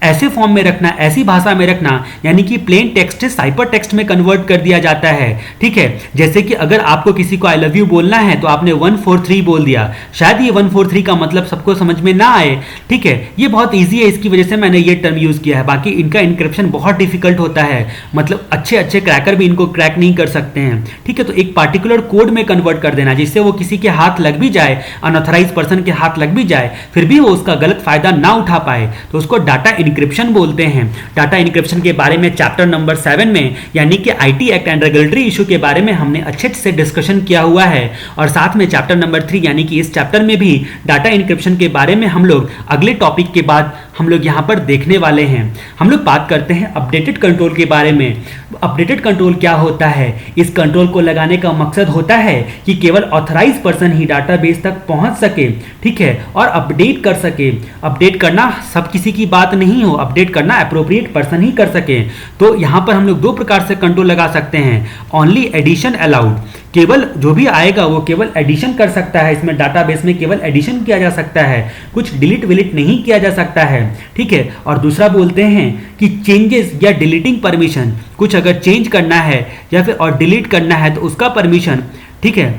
ऐसे फॉर्म में रखना, ऐसी भाषा में रखना, यानी कि प्लेन टेक्स्ट से साइपर टेक्स्ट में कन्वर्ट कर दिया जाता है। ठीक है, जैसे कि अगर आपको किसी को आई लव यू बोलना है तो आपने 143 बोल दिया, शायद ये 143 का मतलब सबको समझ में ना आए। ठीक है, ये बहुत ईजी है, इसकी वजह से मैंने ये टर्म यूज किया है। बाकी इनका इनक्रिप्शन बहुत डिफिकल्ट होता है, मतलब अच्छे क्रैकर भी इनको क्रैक नहीं कर सकते हैं। ठीक है, तो एक पार्टिकुलर कोड में कन्वर्ट कर देना जिससे वो किसी के हाथ लग भी जाए, अनऑथराइज पर्सन के हाथ लग भी जाए, फिर भी वो उसका गलत फायदा ना उठा पाए, तो उसको डाटा इनक्रिप्शन बोलते हैं। डाटा इनक्रिप्शन के बारे में चैप्टर नंबर 7 में, यानी कि IT act and regulatory issue के बारे में हमने अच्छे से डिस्कशन किया हुआ है। और साथ में चैप्टर नंबर 3 यानी कि इस चैप्टर में भी डाटा इनक्रिप्शन के बारे में हम लोग अगले टॉपिक के बाद हम लोग यहाँ पर देखने वाले हैं। हम लोग बात करते हैं अपडेटेड कंट्रोल के बारे में। अपडेटेड कंट्रोल क्या होता है? इस कंट्रोल को लगाने का मकसद होता है कि केवल ऑथराइज पर्सन ही डाटाबेस तक पहुंच सके, ठीक है, और अपडेट कर सके। अपडेट करना सब किसी की बात नहीं हो, अपडेट करना अप्रोप्रिएट पर्सन ही कर सके। तो यहाँ पर हम लोग 2 प्रकार से कंट्रोल लगा सकते हैं। ओनली एडिशन अलाउड, केवल जो भी आएगा वो केवल एडिशन कर सकता है, इसमें डाटाबेस में केवल एडिशन किया जा सकता है, कुछ डिलीट विलीट नहीं किया जा सकता है। ठीक है, और दूसरा बोलते हैं कि चेंजेस या डिलीटिंग परमिशन, कुछ अगर चेंज करना है या फिर और डिलीट करना है तो उसका परमिशन, ठीक है,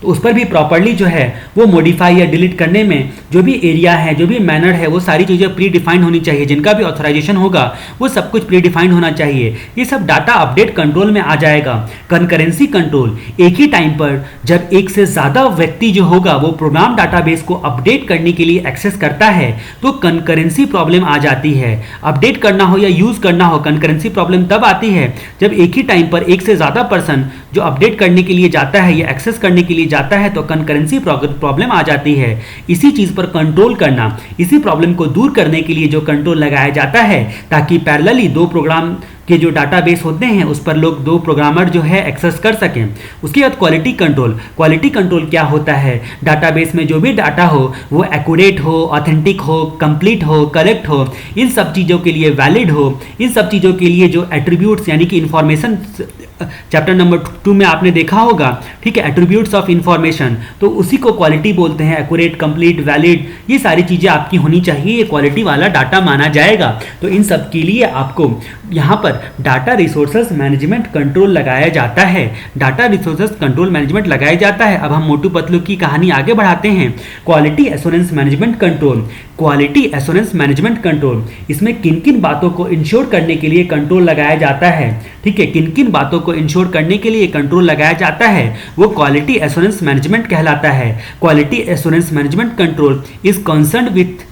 तो उस पर भी प्रॉपर्ली जो है वो मॉडिफाई या डिलीट करने में जो भी एरिया है, जो भी मैनर है, वो सारी चीज़ें प्री डिफाइंड होनी चाहिए। जिनका भी ऑथराइजेशन होगा वो सब कुछ प्री डिफाइंड होना चाहिए। ये सब डाटा अपडेट कंट्रोल में आ जाएगा। कंकरेंसी कंट्रोल, एक ही टाइम पर जब एक से ज़्यादा व्यक्ति जो होगा वो प्रोग्राम डाटाबेस को अपडेट करने के लिए एक्सेस करता है तो कंकरेंसी प्रॉब्लम आ जाती है। अपडेट करना हो या यूज़ करना हो, कंकरेंसी प्रॉब्लम तब आती है जब एक ही टाइम पर एक से ज़्यादा पर्सन जो अपडेट करने के लिए जाता है या एक्सेस करने के लिए जाता है तो कंकरेंसी प्रॉब्लम आ जाती है। इसी चीज पर कंट्रोल करना, इसी प्रॉब्लम को दूर करने के लिए जो कंट्रोल लगाया जाता है ताकि पैरेलली 2 प्रोग्राम के जो डाटाबेस होते हैं उस पर लोग दो प्रोग्रामर जो है एक्सेस कर सकें। उसके बाद क्वालिटी कंट्रोल। क्वालिटी कंट्रोल क्या होता है? डाटाबेस में जो भी डाटा हो वो एक्यूरेट हो, ऑथेंटिक हो, कंप्लीट हो, करेक्ट हो, इन सब चीज़ों के लिए वैलिड हो, इन सब चीज़ों के लिए जो एट्रीब्यूट्स यानी कि इंफॉर्मेशन चैप्टर नंबर 2 में आपने देखा होगा, ठीक है, एट्रीब्यूट्स ऑफ इंफॉर्मेशन, तो उसी को क्वालिटी बोलते हैं। एक्यूरेट, कंप्लीट, वैलिड, ये सारी चीज़ें आपकी होनी चाहिए, ये क्वालिटी वाला डाटा माना जाएगा। तो इन सब के लिए आपको यहाँ पर डाटा रिसोर्सेज मैनेजमेंट कंट्रोल लगाया जाता है। डाटा रिसोर्सेज कंट्रोल मैनेजमेंट लगाया जाता है। अब हम मोटू पतलू की कहानी आगे बढ़ाते हैं। Quality assurance management control. Quality assurance management control, इसमें किन किन बातों को इंश्योर करने के लिए कंट्रोल लगाया जाता है, ठीक है, किन किन बातों को इंश्योर करने के लिए कंट्रोल लगाया जाता है, वो क्वालिटी एश्योरेंस मैनेजमेंट कहलाता है। Quality assurance management control is concerned with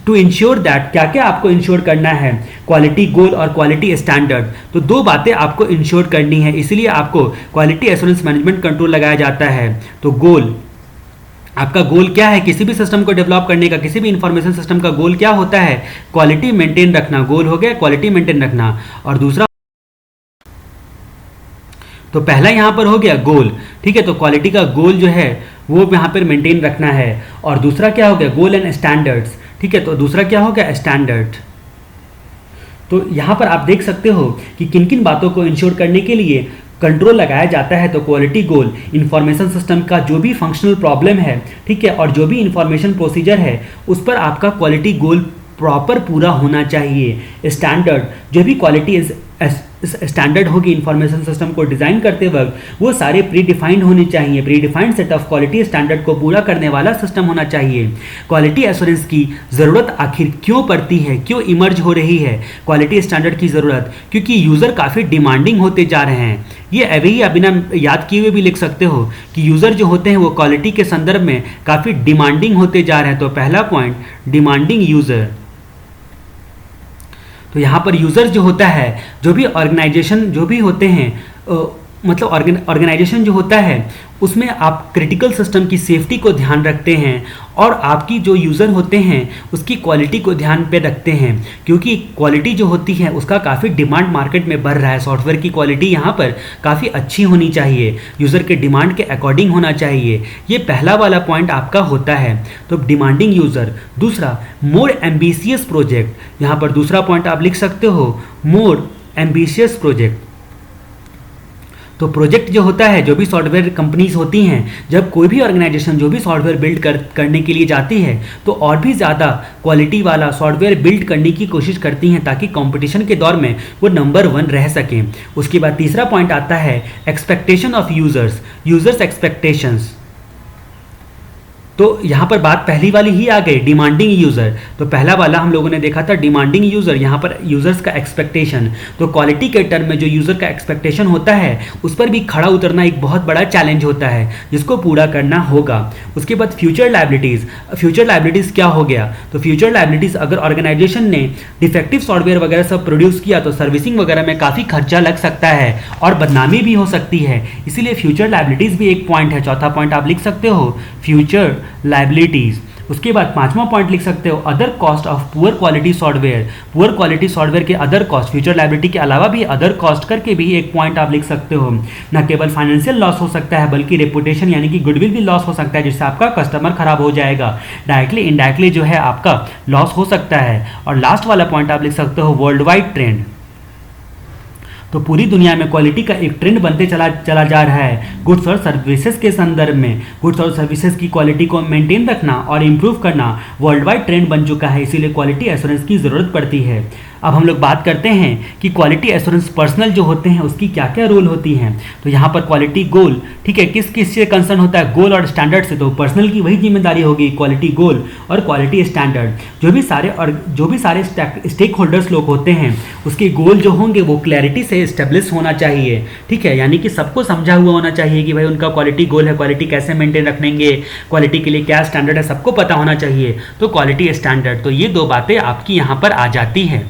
to ensure that, क्या क्या आपको इंश्योर करना है, क्वालिटी गोल और क्वालिटी स्टैंडर्ड, तो दो बातें आपको इंश्योर करनी है, इसलिए आपको क्वालिटी एश्योरेंस मैनेजमेंट कंट्रोल लगाया जाता है। तो गोल, आपका गोल क्या है किसी भी सिस्टम को डेवलप करने का, किसी भी इंफॉर्मेशन सिस्टम का गोल क्या होता है? क्वालिटी मेंटेन रखना, गोल हो गया क्वालिटी मेंटेन रखना। और दूसरा, तो पहला यहां पर हो गया गोल, ठीक है, तो क्वालिटी का गोल जो है वो यहां पर मेंटेन रखना है। और दूसरा क्या हो गया? गोल एंड स्टैंडर्ड्स, ठीक है, तो दूसरा क्या हो गया? स्टैंडर्ड। तो यहां पर आप देख सकते हो कि किन किन बातों को इंश्योर करने के लिए कंट्रोल लगाया जाता है। तो क्वालिटी गोल, इंफॉर्मेशन सिस्टम का जो भी फंक्शनल प्रॉब्लम है, ठीक है, और जो भी इंफॉर्मेशन प्रोसीजर है उस पर आपका क्वालिटी गोल प्रॉपर पूरा होना चाहिए। स्टैंडर्ड, जो भी क्वालिटी स्टैंडर्ड होगी इंफॉर्मेशन सिस्टम को डिज़ाइन करते वक्त, वो सारे प्री डिफाइंड होने चाहिए। Pre defined set of quality standard को पूरा करने वाला सिस्टम होना चाहिए। क्वालिटी एश्योरेंस की ज़रूरत आखिर क्यों पड़ती है, क्यों इमर्ज हो रही है क्वालिटी स्टैंडर्ड की ज़रूरत? क्योंकि यूज़र काफ़ी डिमांडिंग होते जा रहे हैं। ये अभी आप बिना याद किए हुए भी लिख सकते हो कि यूज़र जो होते हैं वो क्वालिटी के संदर्भ में काफ़ी डिमांडिंग होते जा रहे हैं। तो पहला पॉइंट, डिमांडिंग यूज़र। तो यहाँ पर यूज़र जो होता है, जो भी ऑर्गेनाइजेशन जो भी होते हैं, मतलब ऑर्गेनाइजेशन जो होता है उसमें आप क्रिटिकल सिस्टम की सेफ्टी को ध्यान रखते हैं और आपकी जो यूज़र होते हैं उसकी क्वालिटी को ध्यान पे रखते हैं, क्योंकि क्वालिटी जो होती है उसका काफ़ी डिमांड मार्केट में बढ़ रहा है। सॉफ्टवेयर की क्वालिटी यहाँ पर काफ़ी अच्छी होनी चाहिए, यूज़र के डिमांड के अकॉर्डिंग होना चाहिए। ये पहला वाला पॉइंट आपका होता है। तो डिमांडिंग यूज़र। दूसरा, मोर एम्बिशियस प्रोजेक्ट। यहाँ पर दूसरा पॉइंट आप लिख सकते हो, मोर एम्बिशियस प्रोजेक्ट। तो प्रोजेक्ट जो होता है, जो भी सॉफ्टवेयर कंपनीज होती हैं, जब कोई भी ऑर्गेनाइजेशन जो भी सॉफ्टवेयर बिल्ड करने के लिए जाती है तो और भी ज़्यादा क्वालिटी वाला सॉफ्टवेयर बिल्ड करने की कोशिश करती हैं ताकि कंपटीशन के दौर में वो नंबर 1 रह सकें। उसके बाद तीसरा पॉइंट आता है एक्सपेक्टेशन ऑफ यूजर्स एक्सपेक्टेशंस। तो यहाँ पर बात पहली वाली ही आ गई, डिमांडिंग यूज़र। तो पहला वाला हम लोगों ने देखा था डिमांडिंग यूज़र, यहाँ पर यूज़र्स का एक्सपेक्टेशन। तो क्वालिटी के टर्म में जो यूज़र का एक्सपेक्टेशन होता है उस पर भी खड़ा उतरना एक बहुत बड़ा चैलेंज होता है जिसको पूरा करना होगा। उसके बाद फ्यूचर लायबिलिटीज़। फ्यूचर लायबिलिटीज़ क्या हो गया? तो फ्यूचर लायबिलिटीज़, अगर ऑर्गेनाइजेशन ने डिफेक्टिव सॉफ्टवेयर वगैरह सब प्रोड्यूस किया तो सर्विसिंग वगैरह में काफ़ी खर्चा लग सकता है और बदनामी भी हो सकती है, इसीलिए फ्यूचर लायबिलिटीज़ भी एक पॉइंट है। चौथा पॉइंट आप लिख सकते हो, फ्यूचर लायबिलिटीज। उसके बाद पांचवा पॉइंट लिख सकते हो, other cost of poor quality software. Poor quality software के अदर कॉस्ट, फ्यूचर लायबिलिटी के अलावा भी अदर कॉस्ट करके भी एक पॉइंट आप लिख सकते हो। न केवल फाइनेंशियल लॉस हो सकता है बल्कि रेपुटेशन यानी कि गुडविल भी लॉस हो सकता है, जिससे आपका कस्टमर खराब हो जाएगा। डायरेक्टली इनडायरेक्टली जो है आपका लॉस हो सकता है। और लास्ट वाला पॉइंट आप लिख सकते हो, वर्ल्ड वाइड ट्रेंड। तो पूरी दुनिया में क्वालिटी का एक ट्रेंड बनते चला जा रहा है। गुड्स और सर्विसेज के संदर्भ में गुड्स और सर्विसेज की क्वालिटी को मेंटेन रखना और इम्प्रूव करना वर्ल्ड वाइड ट्रेंड बन चुका है, इसीलिए क्वालिटी एश्योरेंस की ज़रूरत पड़ती है। अब हम लोग बात करते हैं कि क्वालिटी एश्योरेंस पर्सनल जो होते हैं उसकी क्या क्या रोल होती हैं। तो यहाँ पर क्वालिटी गोल, ठीक है, किस किस से कंसर्न होता है? गोल और स्टैंडर्ड से। तो पर्सनल की वही जिम्मेदारी होगी, क्वालिटी गोल और क्वालिटी स्टैंडर्ड। जो भी सारे स्टेक होल्डर्स लोग होते हैं उसके गोल जो होंगे वो क्लैरिटी से एस्टेब्लिश होना चाहिए, ठीक है, यानी कि सबको समझा हुआ होना चाहिए कि भाई उनका क्वालिटी गोल है, क्वालिटी कैसे मेंटेन रखेंगे, क्वालिटी के लिए क्या स्टैंडर्ड है, सबको पता होना चाहिए। तो क्वालिटी स्टैंडर्ड, तो ये दो बातें आपकी यहाँ पर आ जाती है।